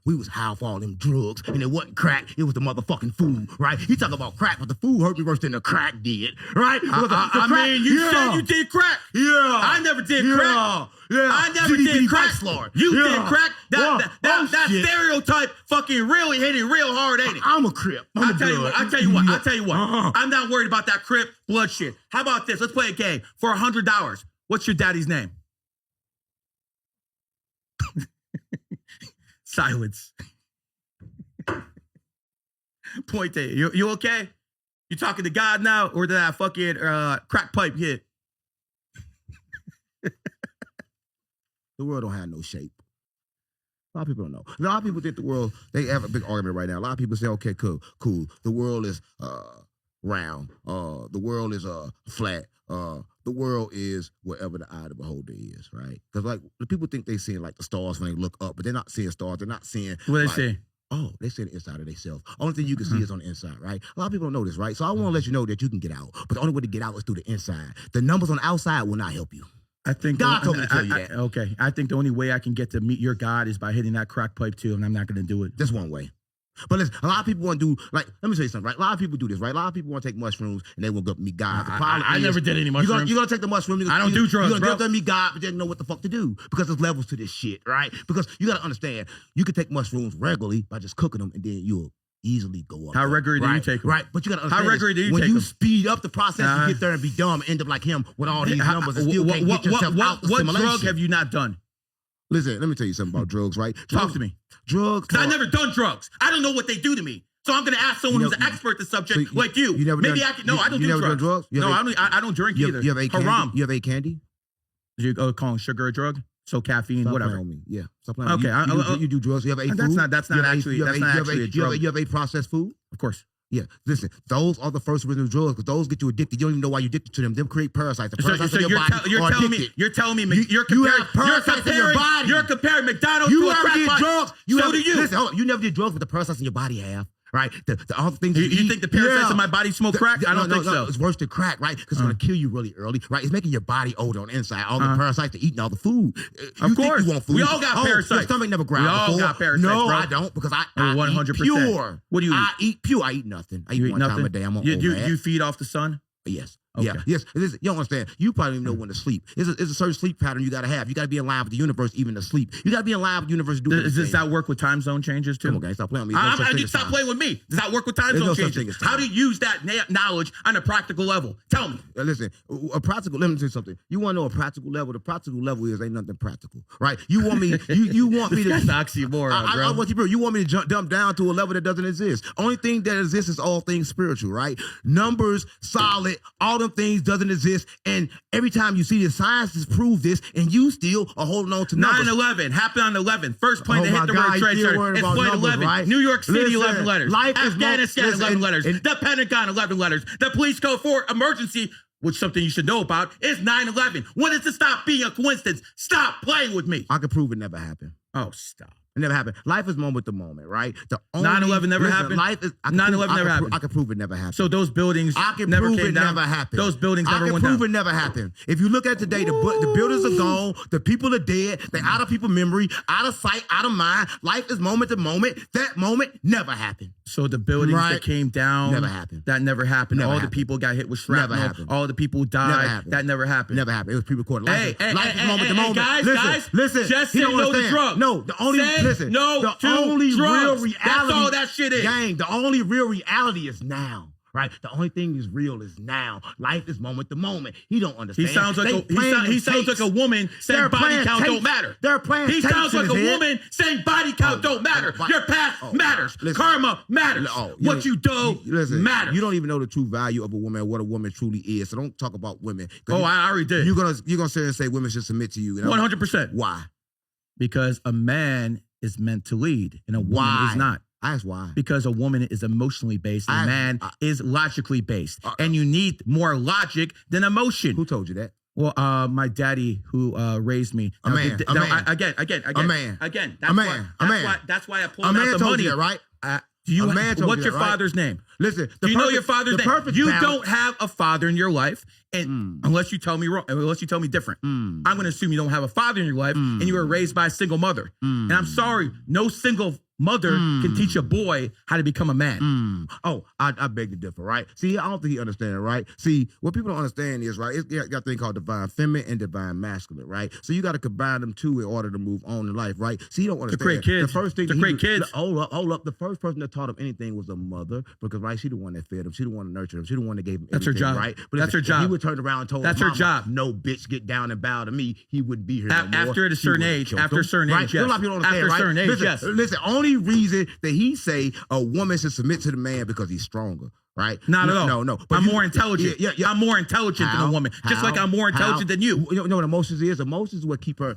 we was high off all them drugs and it wasn't crack, it was the motherfucking food, right? He talking about crack, but the food hurt me worse than the crack did, right? I mean, you said you did crack. Yeah. I never did crack. Yeah. I never did crack. Lord. You Yeah. did crack. That shit. stereotype fucking really hitting real hard, ain't it? I'm a Crip. I'll tell you what. Uh-huh. I'm not worried about that Crip blood shit. How about this? Let's play a game for $100. What's your daddy's name? Silence. Point there. You okay? You talking to God now, or did that fucking crack pipe hit? The world don't have no shape. A lot of people don't know. A lot of people think the world, they have a big argument right now. A lot of people say, okay, cool. The world is round. The world is flat. The world is wherever the eye of the beholder is, right? Because like the people think they seeing like the stars when they look up, but they're not seeing stars. They're not seeing What they like, say? Oh, they see the inside of themselves. Only thing you can see is on the inside, right? A lot of people don't know this, right? So I want to let you know that you can get out, but the only way to get out is through the inside. The numbers on the outside will not help you. I think God told me to tell you that. Okay, I think the only way I can get to meet your God is by hitting that crack pipe too, and I'm not going to do it. That's one way. But listen, a lot of people want to do, like, let me tell you something, right? A lot of people do this, right? A lot of people want to take mushrooms and they want to go meet God. The problem I is, never did any mushrooms. You're going to take the mushrooms. I don't do drugs, You're bro. going to meet God, but you don't know what the fuck to do because there's levels to this shit, right? Because you got to understand, you can take mushrooms regularly by just cooking them and then you'll easily go up. How regularly do you take them? Right, but you got to understand How regularly do you when take you them? speed up the process, you get there and be dumb and end up like him with all these numbers and still can't get yourself out the What simulation. drug have you not done? Listen, let me tell you something about drugs, right? Talk to me. Drugs. I've never done drugs. I don't know what they do to me. So I'm going to ask someone who's an expert in the subject like you. You never Maybe done, I can. No, I don't you do never drugs. Done drugs? No, I don't drink either. You have ate Haram. candy? You have ate candy? You calling sugar a drug? So caffeine, Stop whatever. playing on me. Yeah. Stop playing on Okay, me. You do drugs. You have ate food? That's not actually a drug. You have ate processed food? Of course. Yeah, listen, those are the first original drugs because those get you addicted. You don't even know why you're addicted to them. Them create parasites. The parasites in your body are addicted. You're telling me you have parasites in your body. You're comparing McDonald's You to a never crack did pipe. drugs. So do you. Listen, hold on. You never did drugs, but the parasites in your body have. Right, the other things you think the parasites in my body smoke crack? I don't think so. It's worse than crack, right? Because it's going to kill you really early, right? It's making your body older on the inside. All the parasites are eating all the food. Of course, you want food. We all got parasites. Your stomach never growled. We all got parasites. No, bro. I don't because I 100%. eat pure. What do you eat? I eat pure. I eat nothing. I eat one time a day. I'm on you feed off the sun? Yes. Okay. Yeah, yes. You don't understand. You probably don't even know when to sleep. It's a certain sleep pattern you got to have. You got to be in line with the universe even to sleep. You got to be in line with the universe. Does that work with time zone changes too? Come on, guys, stop playing with me. Stop playing with me. Does that work with time There's zone no such thing changes? as time. How do you use that knowledge on a practical level? Tell me. Listen, a practical. Let me tell you something. You want to know a practical level? The practical level is ain't nothing practical, right? You want me? You want me to? That's oxymoron, bro. I want you want me to dump down to a level that doesn't exist. Only thing that exists is all things spiritual, right? Numbers, solid, all them things doesn't exist. And every time you see the scientists prove this, and you still are holding on to numbers. 9/11 happened on 11. First plane Oh to hit my the God, World Trade you still Center. worried It's about flight numbers, 11. right? New York City, Listen, 11 letters. life is Afghanistan, listen, 11 letters. and- The Pentagon, 11 letters. The police code for emergency, which something you should know about, is 9/11. When does it stop being a coincidence? Stop playing with me. I can prove it never happened. Oh, stop. It never happened. Life is moment to moment, right? 9/11 never happened? Life is 9/11 never happened. I can prove it never happened. So those buildings I can never prove came it down. never happened. Those buildings never I went can prove down. it never happened. If you look at today, the buildings are gone. The people are dead. They're out of people's memory, out of sight, out of mind. Life is moment to moment. That moment never happened. So the buildings Right. that came down, Never happened. That never happened. Never all happened. the people got hit with shrapnel. Never happened. All the people Never died. happened. That never happened. Never happened. It was pre-recorded. Hey, Life is moment to moment. guys, listen. just He say don't no to understand. drugs. No, the only Say listen. no the to only real drugs. reality. That's all that shit is. Gang, the only real reality is now. Right, the only thing is real is now. Life is moment to moment. He don't understand. He sounds like he sounds like a woman saying They're body playing count tapes. don't matter. They're playing He tapes sounds in like his a head. woman saying body count don't matter. Your past matters. Listen. Karma matters. What you do matters. You don't even know the true value of a woman, what a woman truly is. So don't talk about women. Oh, I already did. You're gonna sit and say women should submit to you. 100%. Why? Because a man is meant to lead and a woman Why? is not. I ask why. Because a woman is emotionally based and a man is logically based. And you need more logic than emotion. Who told you that? Well, my daddy who raised me. A man. Again. A man. Again. A man. That's why I pulled A out man the told money. you that, right? What's told you your that, right? father's name? Listen, Do you know your father's name? You balance- don't have a father in your life, and unless you tell me wrong, unless you tell me different, I'm going to assume you don't have a father in your life, and you were raised by a single mother. And I'm sorry, no single mother can teach a boy how to become a man. Oh, I beg to differ, right? See, I don't think he understands, right? See, what people don't understand is, right, it's got a thing called divine feminine and divine masculine, right? So you got to combine them two in order to move on in life, right? See, you don't understand. create kids. The first thing To create kids. Hold up. The first person that taught him anything was a mother, because, right, she the one that fed him. She the one that nurtured him. She the one that gave him That's her everything, job. right? But That's her if job. He would turn around and told That's his her mama, job. no, bitch, get down and bow to me. He wouldn't be here no more. After a He certain would've age, killed after a him. certain Right? age, yes. A lot of people don't After understand, a right? certain age, listen, yes. Listen, only reason that he say a woman should submit to the man because he's stronger, right? Not at all. No. I'm more intelligent. Yeah. I'm more intelligent than a woman. Just like I'm more intelligent than you. You know what emotions is? Emotions is what keep her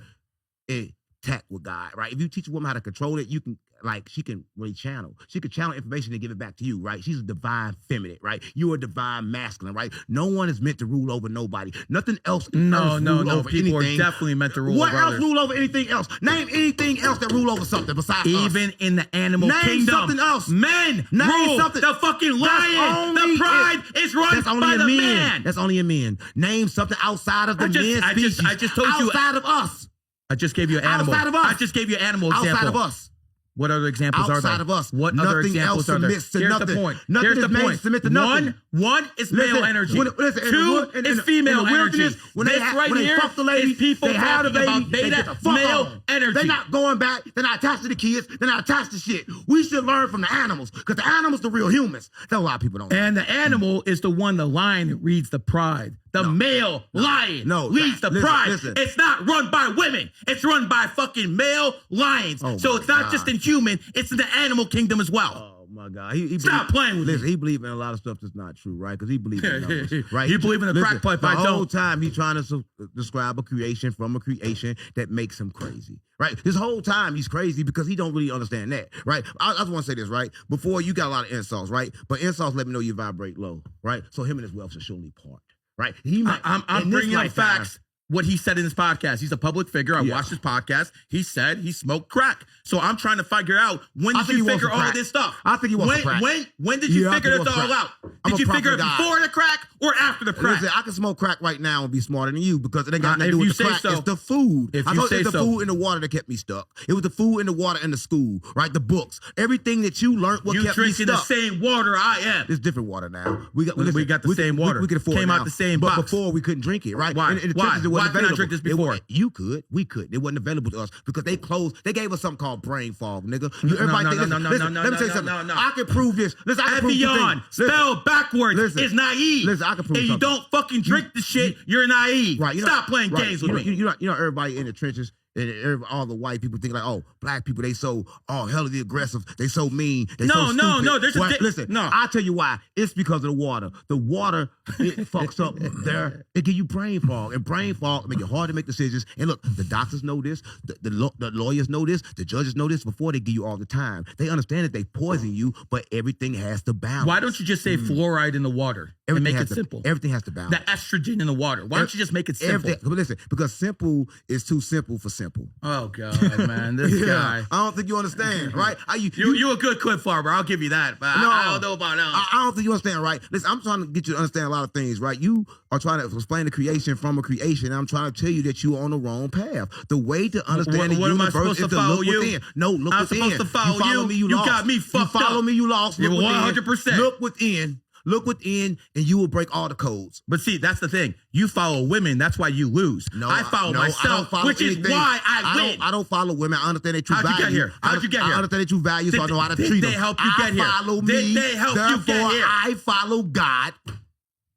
intact with God, right? If you teach a woman how to control it, you can, like, she can really channel. She can channel information and give it back to you, right? She's a divine feminine, right? You're a divine masculine, right? No one is meant to rule over nobody. Nothing else. No. Over People anything. are definitely meant to rule What over else others. rule over anything else? Name anything else that rule over something besides us. Even in the animal Name kingdom, something else. men Name rule. something. The fucking lion, only the pride is run That's only by in the men. man. That's only in men. Name something outside of the I just told you. outside of us. I just gave you an animal. Outside of us. I just gave you an animal example. Outside of us. What other examples are there? Outside of us. What Nothing other examples else are there? submits to Here's nothing. the point. Nothing Here's is the made point. to submit to nothing. One is male energy. Two is female in the energy. wilderness, when This they right when here they fuck the lady, is people they have the talking baby, about they beta get the fuck male on. energy. They're not going back. They're not attached to the kids. They're not attached to shit. We should learn from the animals, because the animals the real humans. That a lot of people don't know. And the animal is the one, the lion reads the pride. The male lion leads the pride. Listen. It's not run by women. It's run by fucking male lions. Oh so my it's not God. just in human, it's in the animal kingdom as well. Oh my God! He Stop playing with me. Listen, he believes in a lot of stuff that's not true, right? Because he believes in numbers, right? You believe in the crack pipe, The I whole don't. time he's trying to describe a creation from a creation that makes him crazy, right? This whole time he's crazy because he don't really understand that, right? I just want to say this, right? Before, you got a lot of insults, right? But insults let me know you vibrate low, right? So him and his wealth should surely part, right? He might. I'm in this bringing up lifetime- facts. what he said in his podcast. He's a public figure. I watched his podcast. He said he smoked crack. So I'm trying to figure out, when did you figure all of this stuff? I think he wants crack. When did you figure this all out? Did you figure it before the crack or after the crack? Listen, I can smoke crack right now and be smarter than you because it ain't got nothing to do with the crack. So. It's the food. If I you thought say it's the so. food and the water that kept me stuck. It was the food and the water in the school, right? The books. Everything that you learned what kept me stuck. You drinking the same water I am. It's different water now. We got the same water. We can afford Came it out now. the same But box. before we couldn't drink it, right? Why? In the Why? trenches, it wasn't Why couldn't I available. drink this before? You could. We couldn't. It wasn't available to us because they closed. They gave us something called brain fog, nigga. No, Let me tell you something. no. I can prove this. Listen, I can prove this Evian, thing. Listen. spelled backwards, Listen. is naive. Listen, I can prove If you something. don't fucking drink the shit, you're naive. Right, Stop playing games with me. You know, everybody in the trenches, and all the white people think like, oh, black people, they so hellily aggressive, they so mean, they so stupid. No. There's listen, no. I'll tell you why. It's because of the water. The water, it fucks up there. It give you brain fog, and brain fog make it hard to make decisions. And look, the doctors know this, the lawyers know this, the judges know this before they give you all the time. They understand that they poison you, but everything has to balance. Why don't you just say fluoride in the water and make it simple? Everything has to balance. The estrogen in the water. Why don't you just make it simple? Listen, because simple is too simple for simple. Oh God, man, this guy. I don't think you understand, right? You're a good clip farmer. I'll give you that, but No. I don't know about that. I don't think you understand, right? Listen, I'm trying to get you to understand a lot of things, right? You are trying to explain the creation from a creation. I'm trying to tell you that you're on the wrong path. The way to understand the What am I universe supposed is to to follow look you? within. No, look I'm within. supposed to follow you. Follow you? me, you You lost. got me fucked You follow up. me, you lost. Look You're within. 100%. Look within. Look within, and you will break all the codes. But see, that's the thing. You follow women. That's why you lose. No, I follow I myself, don't follow which is anything. why I win. I don't follow women. I understand their true How'd you value. get here? How'd you get here? I understand their true value, so I know how to treat them. Did they help you get here? I follow Did me. they help you get Therefore, here? I follow God.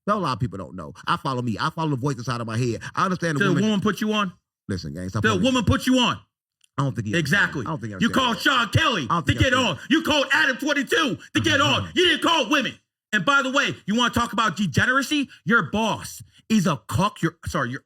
A lot of people don't know. I follow me. I follow the voice inside of my head. I understand the Did a woman. woman put you on? Listen, gang. Stop Did a playing. woman put you on? I don't think he Exactly. I don't think You called Sean Kelly I don't to think get I on. You called Adam 22 to get on. You didn't call women. And by the way, you want to talk about degeneracy? Your boss is a cuck. Your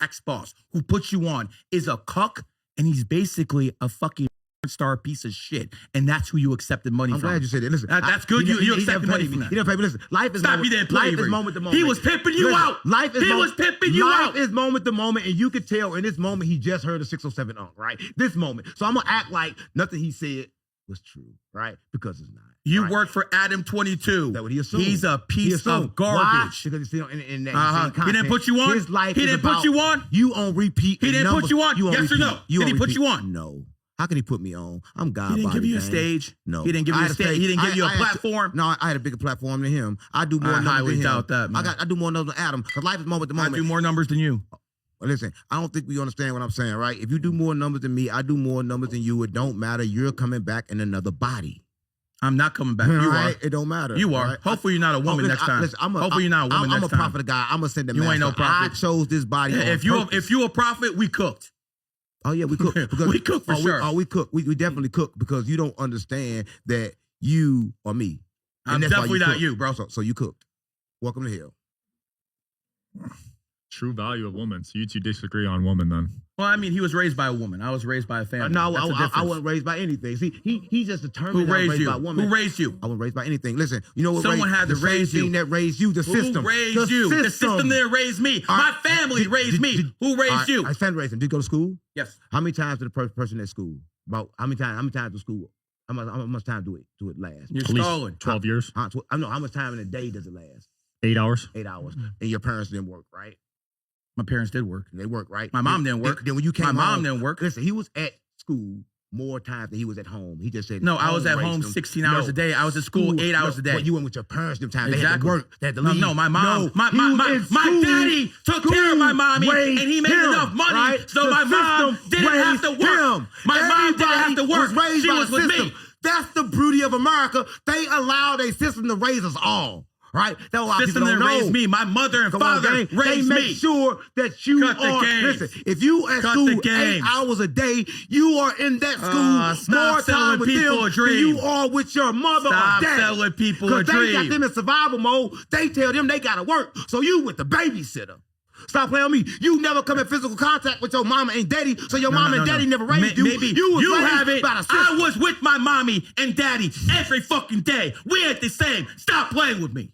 ex-boss who puts you on is a cuck, and he's basically a fucking star piece of shit. And that's who you accepted money I'm from. glad you said that. Listen, That's good. You accepted money from that. He didn't pay me. Listen, life is Stop, moment, you didn't play life is moment to moment. He was pimping you out. Life is He was pimping you out. Life is moment to moment, and you could tell in this moment he just heard a 607 right? This moment. So I'm gonna act like nothing he said was true, right? Because it's not. You right? work for Adam 22. That's what he assumed. He's a piece of garbage. Why? Because it's still in that same content. He didn't put you on? His life He is didn't put about you on? You on repeat. He didn't put you on? You Yes or repeat. no? You Did on he put repeat. you on? No. How can he put me on? I'm God. He didn't give you a gang. stage? No. He didn't give you a stage? He didn't give you a platform? No, I had a bigger platform than him. I do more I numbers highly than him. doubt that, man. I do more numbers than Adam. Because life is moment to I moment. do more numbers than you. Well, listen, I don't think we understand what I'm saying, right? If you do more numbers than me, I do more numbers than you. It don't matter. You're coming back in another body. I'm not coming back. You right? are. It don't matter. You are. Right? Hopefully you're not a woman next time. Hopefully you're not a woman next time. I'm a prophet of God. I'm going to send the You ain't no prophet. I chose this body on If purpose. you a prophet, we cooked. Oh, yeah, we cook. Because, We cook for sure. We cook. We definitely cook because you don't understand that you are me. And I'm that's why definitely not cook. you, bro. So you cooked. Welcome to hell. True value of woman. So you two disagree on woman then. Well, I mean, he was raised by a woman. I was raised by a family. No, That's the I difference. wasn't raised by anything. See, he's just determined Who that I was raised you? by a woman. Who raised you? I wasn't raised by anything. Listen, you know what? Someone had to the raise same you. thing that raised you, the system. Who raised you? The system that raised me. All My right. family raised me. Who raised you? I family raised him. Did you go to school? Yes. How many times did a person at school? About how many times was school? How much time do it last? You're At least stalling. 12 years. I know how much time in a day does it last? 8 hours. 8 hours. And your parents didn't work, right? My parents did work. They work, right? My mom didn't work. Then when you came My mom home, didn't work. Listen, he was at school more times than he was at home. He just said No, I was at raised home him. 16 hours a day. I was at school 8 hours a day. But you went with your parents them times. They had to Exactly. work. They had to leave. No, my mom, No, my he was in school. daddy took care of my mommy, and he made him, enough money, right? so The my mom system didn't have to raised work. him. My mom didn't have to Everybody work. Was raised She by was the with system. me. That's the beauty of America. They allowed a system to raise us all. Right? That's a lot of System people that don't know. raised me. My mother and father They raised make me. sure that you Cut the are. games. Listen, if you at Cut the school 8 games. hours a day, you are in that school Stop more time selling with people them a dream. than you are with your mother Stop or dad. selling people a Because they got dream. them in survival mode. They tell them they gotta work. So you with the babysitter. Stop playing with me. You never come in physical contact with your mama and daddy, so your mama and daddy never raised you. Maybe you was raised haven't. by the system. I was with my mommy and daddy every fucking day. We ain't the same. Stop playing with me.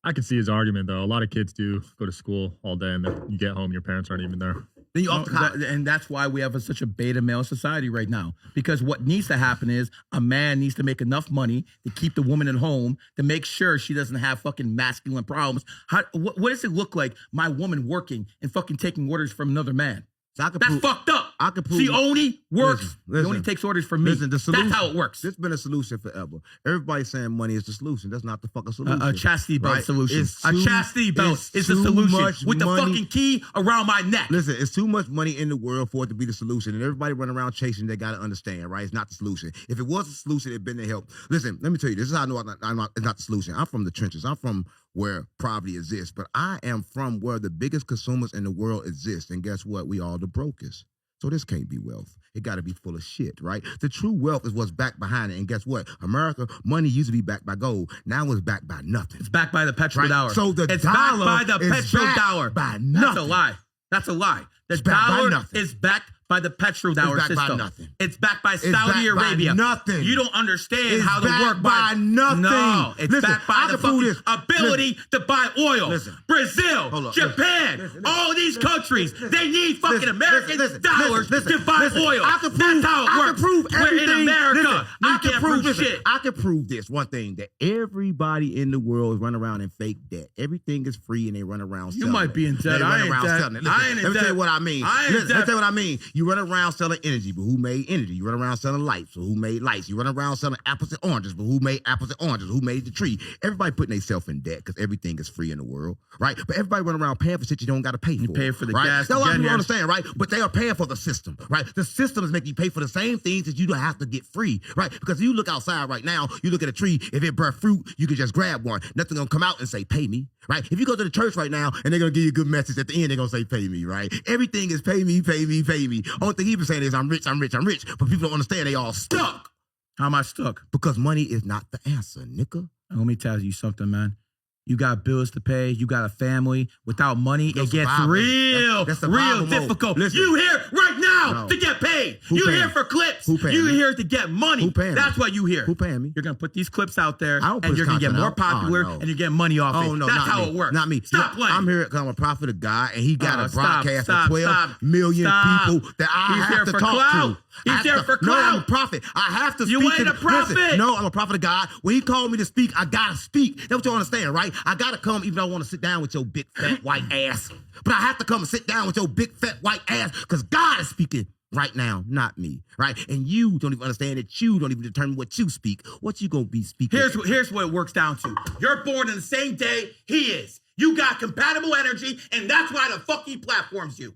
I can see his argument though. A lot of kids do go to school all day, and then you get home, your parents aren't even there. Then you off And that's why we have such a beta male society right now. Because what needs to happen is a man needs to make enough money to keep the woman at home to make sure she doesn't have fucking masculine problems. What does it look like, my woman working and fucking taking orders from another man? So That's fucked up. I can prove. She only works. Listen, she only takes orders from me. the solution, that's how it works. It's been a solution forever. Everybody's saying money is the solution. That's not the fucking solution. A chastity belt right? solution. A chastity belt is the solution with the fucking key around my neck. Listen, it's too much money in the world for it to be the solution. And everybody running around chasing, they got to understand, right? It's not the solution. If it was the solution, it'd been to help. Listen, let me tell you, this is how I know it's not the solution. I'm from the trenches. I'm from where poverty exists. But I am from where the biggest consumers in the world exist. And guess what? We all the brokest. So this can't be wealth. It got to be full of shit, right? The true wealth is what's backed behind it. And guess what? America, money used to be backed by gold. Now it's backed by nothing. It's backed by the petrodollar. Right? So the it's dollar backed by the petrodollar. By nothing. That's a lie. That's a lie. The dollar is backed by the petrodollar system. By nothing. It's backed by Saudi Arabia. By nothing. You don't understand it's how to work by nothing. No, it's backed by the fucking ability to buy oil. Brazil, Japan, all these countries, they need fucking American dollars to buy oil. That's how it works. We're in America. I can prove shit. I can prove this one thing, that everybody in the world is running around in fake debt. Everything is free and they run around selling. You might be in debt. I ain't debt. Let me tell you what I mean. Let me tell you what I mean. You run around selling energy, but who made energy? You run around selling lights, but who made lights? You run around selling apples and oranges, but who made apples and oranges? Who made the tree? Everybody putting themselves in debt because everything is free in the world, right? But everybody run around paying for shit you don't got to pay for. You pay for the right? gas. That's what people understand, right? But they are paying for the system, right? The system is making you pay for the same things that you don't have to get free, right? Because if you look outside right now, you look at a tree, if it bear fruit, you can just grab one. Nothing gonna come out and say, pay me, right? If you go to the church right now and they're gonna give you a good message at the end, they're gonna say, pay me, right? Everything is pay me, pay me, pay me. Only thing he been saying is I'm rich, I'm rich, I'm rich. But people don't understand, they all stuck. How am I stuck? Because money is not the answer, nigga. Let me tell you something, man. You got bills to pay. You got a family. Without money, it gets real difficult. Listen, you here right now to get paid. You here for clips. You here to get money. That's what you here. Who paying me? You're going to put these clips out there, and you're going to get more popular, and you get money off it. No, that's how it works. Not me. Stop playing. I'm here because I'm a prophet of God, and he got a broadcast for 12 million people that I have to talk to. He's there for clout. No, I'm a prophet. I have to speak. You ain't a prophet. Listen, no, I'm a prophet of God. When he called me to speak, I got to speak. That's what you understand, right? I got to come even though I want to sit down with your big, fat, white ass. But I have to come and sit down with your big, fat, white ass because God is speaking right now, not me, right? And you don't even understand that you don't even determine what you speak. What you going to be speaking? Here's what it works down to. You're born in the same day he is. You got compatible energy, and that's why the fuck he platforms you.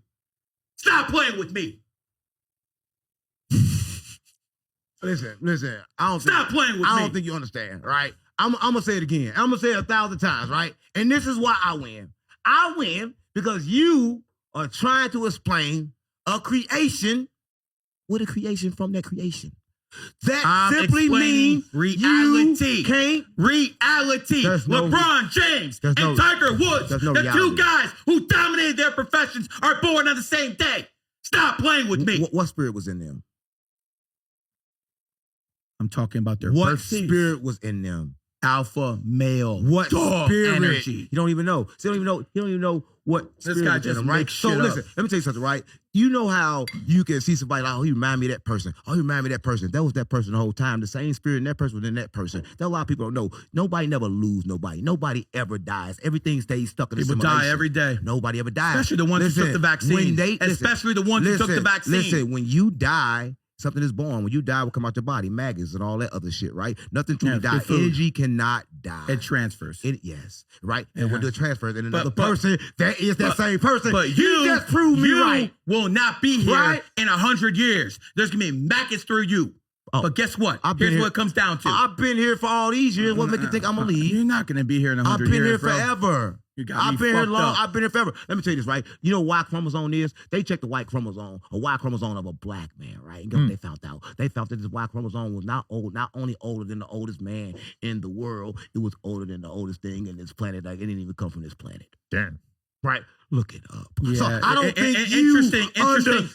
Stop playing with me. Listen. Stop playing with me. I don't think you understand, right? I'm gonna say it again. I'm gonna say it 1,000 times, right? And this is why I win. I win because you are trying to explain a creation with a creation from that creation. That simply means reality. You can't. Reality. LeBron James and Tiger Woods, the two guys who dominated their professions, are born on the same day. Stop playing with me. What spirit was in them? I'm talking about their What spirit was in them? Alpha male. What spirit? Energy. You don't even know. So you don't even know what this guy just them, right? makes So shit listen, up. let me tell you something, right? You know how you can see somebody like, oh, he remind me of that person. Oh, he remind me of that person. That was that person the whole time. The same spirit in that person was in that person. That a lot of people don't know. Nobody never lose nobody. Nobody ever dies. Everything stays stuck in the People simulation. die every day. Nobody ever dies. Especially the ones who took the vaccine. Especially the ones who took the vaccine. Listen, when you die, something is born. When you die, will come out your body, maggots and all that other shit, right? Nothing truly dies. Energy cannot die. It transfers. Yes, right? And when it transfers, and another person, that is that same person. But you just proved me right. Will not be here in 100 years. There's going to be maggots through you. Oh, but guess what? Here's what it comes down to. I've been here for all these years. What make you think I'm going to leave? You're not going to be here in 100 years, I've been here forever. I've been here long. I've been here forever. Let me tell you this, right? You know what Y chromosome is? They checked the Y chromosome, a Y chromosome of a black man, right? And guess what they found out? They found that this Y chromosome was not only older than the oldest man in the world, it was older than the oldest thing in this planet. Like, it didn't even come from this planet. Damn. Right? Look it up. Yeah. So I don't think you understand.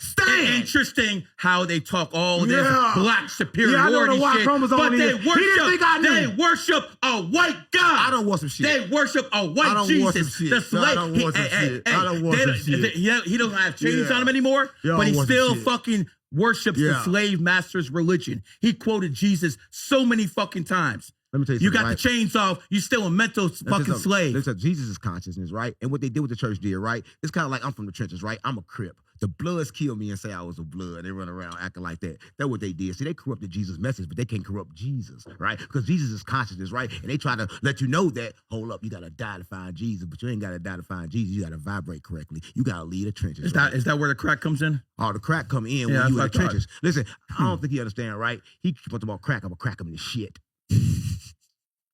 Interesting how they talk all this black superiority I know the Y shit, chromosome but they worship worship a white God. I don't want some shit. They worship a white I don't Jesus. want some shit. The slave. I don't want some shit. I don't want some shit. He doesn't have chains Yeah. on him anymore, Yeah, I but he don't want some still shit. fucking worships the Yeah. slave master's religion. He quoted Jesus so many fucking times. Let me tell you You something, got right? the chains off. You still a mental fucking slave. Listen, Jesus' consciousness, right? And what they did with the church did, right? It's kind of like I'm from the trenches, right? I'm a Crip. The Bloods kill me and say I was a Blood. They run around acting like that. That's what they did. See, they corrupted Jesus' message, but they can't corrupt Jesus, right? Because Jesus is consciousness, right? And they try to let you know that, hold up, you got to die to find Jesus, but you ain't got to die to find Jesus. You got to vibrate correctly. You got to lead the trenches. Is that where the crack comes in? Oh, the crack come in Yeah, when that's you in what the I thought. trenches. Listen, I don't think you understand, right? He keep talking about crack. I'm going to crack him in the shit.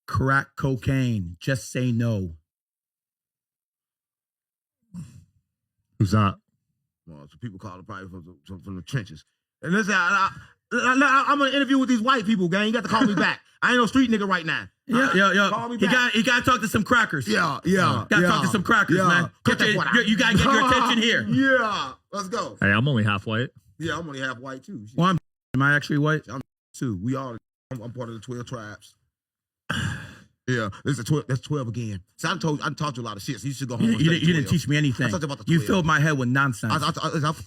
Crack cocaine. Just say no. Who's that? Well, so people call it probably from the trenches. And listen, I'm going to interview with these white people, gang. You got to call me back. I ain't no street nigga right now. Yeah. Call me You back. got to talk to some crackers. Yeah. Got to talk to some crackers, man. You got to get your attention here. Yeah. Let's go. Hey, I'm only half white. Yeah, I'm only half white, too. Shit. Well, am I actually white? Too. We all, I'm part of the 12 tribes. Yeah, that's 12 again. So I taught you a lot of shit. So you should go home. You didn't teach me anything. I taught you about the You 12. filled my head with nonsense. I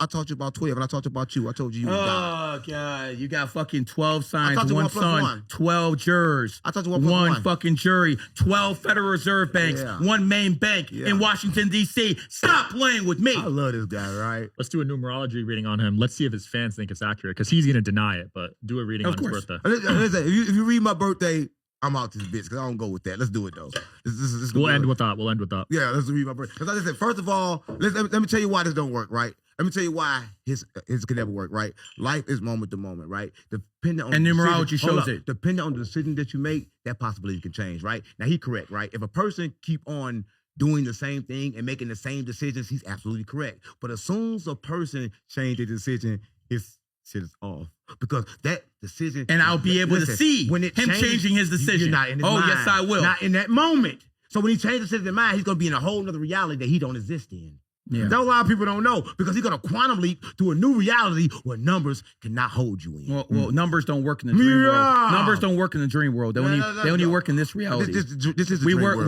taught you about 12, and I taught you about you. I told you was God. Oh, God. You got fucking 12 signs, taught you 1 1 plus son, 1. 12 jurors. I taught you 1 plus 1 1. fucking jury, 12 Federal Reserve banks, Yeah. 1 main bank Yeah. in Washington, D.C. Stop playing with me. I love this guy, right? Let's do a numerology reading on him. Let's see if his fans think it's accurate, because he's going to deny it, but do a reading Of on his course. birthday. Listen, if you read my birthday, I'm out this bitch because I don't go with that. Let's do it though. This We'll end with that. Yeah, let's read my birthday. Because like I said, first of all, let me tell you why this don't work, right? Let me tell you why his can never work, right? Life is moment to moment, right? Depending on And the numerology decision- hold shows up. it. Depending on the decision that you make, that possibility can change, right? Now he correct, right? If a person keep on doing the same thing and making the same decisions, he's absolutely correct. But as soon as a person change their decision, his shit is off. Because that decision, And I'll be able to see when it him changes, changing his decision. You're not in his Oh, mind. yes, I will. Not in that moment. So when he changes his decision in mind, he's gonna be in a whole other reality that he don't exist in. Yeah. That's a lot of people don't know because he's gonna quantum leap to a new reality where numbers cannot hold you in. Well, numbers don't work in the dream world. Yeah. Numbers don't work in the dream world. They only work in this reality. This is the dream world.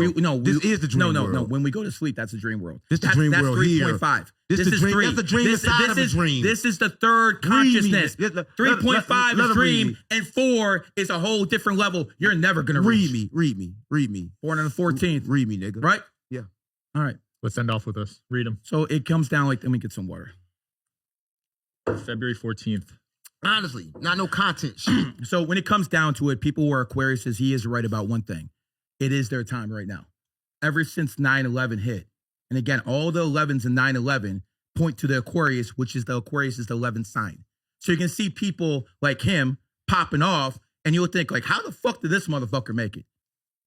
This is the dream world. No. When we go to sleep, that's the dream world. This the dream that's world 3.5. here. This is dream. That's the dream inside of a dream. This is the third consciousness. 3.5 is dream, and 4 is a whole different level. You're never gonna reach. Read me. Born on the 14th. Read me, nigga. Right? Yeah. All right. Let's end off with this. Read him. So it comes down like, let me get some water. February 14th. Honestly, not no content shit. So when it comes down to it, people who are Aquarius, he is right about one thing. It is their time right now. Ever since 9/11 hit. And again, all the 11s in 9/11 point to the Aquarius, which is the Aquarius is the 11th sign. So you can see people like him popping off, and you'll think like, how the fuck did this motherfucker make it?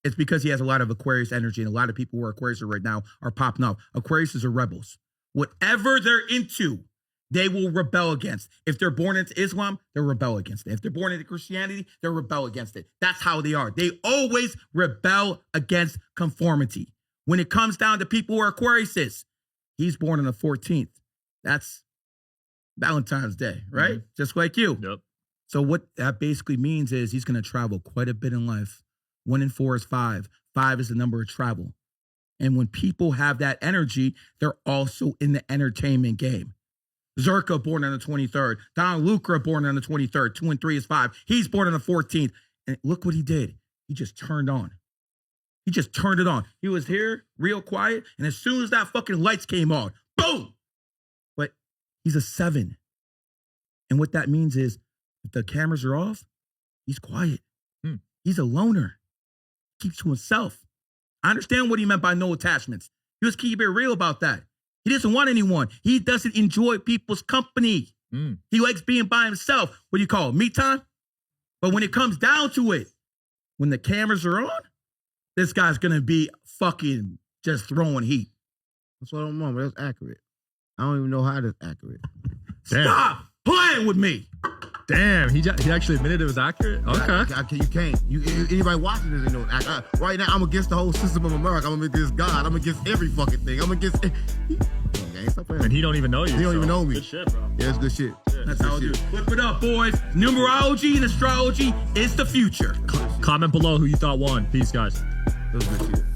It's because he has a lot of Aquarius energy, and a lot of people who are Aquarius right now are popping off. Aquariuses are rebels. Whatever they're into, they will rebel against. If they're born into Islam, they'll rebel against it. If they're born into Christianity, they'll rebel against it. That's how they are. They always rebel against conformity. When it comes down to people who are Aquariuses, he's born on the 14th. That's Valentine's Day, right? Mm-hmm. Just like you. Yep. So what that basically means is he's going to travel quite a bit in life. 1 and 4 is 5. 5 is the number of travel. And when people have that energy, they're also in the entertainment game. Zerka born on the 23rd. Don Lucra born on the 23rd. 2 and 3 is 5. He's born on the 14th. And look what he did. He just turned on. He just turned it on. He was here, real quiet. And as soon as that fucking lights came on, boom! But he's a 7. And what that means is if the cameras are off, he's quiet. He's a loner. Keeps to himself. I understand what he meant by no attachments. He was keeping it real about that. He doesn't want anyone. He doesn't enjoy people's company. He likes being by himself. What do you call it? Me time? But when it comes down to it, when the cameras are on, this guy's going to be fucking just throwing heat. That's what I'm on, but that's accurate. I don't even know how that's accurate. Damn. Stop playing with me. Damn, he actually admitted it was accurate? Okay. You can't. Anybody watching this, know. Right now, I'm against the whole system of America. I'm against God. I'm against every fucking thing. I'm against. Come on, gang, stop playing. And he don't even know you. He don't even know me. Good shit, bro. Yeah, it's good shit. That's how I do. Flip it up, boys. Numerology and astrology is the future. Comment below who you thought won. Peace, guys. It was good shit.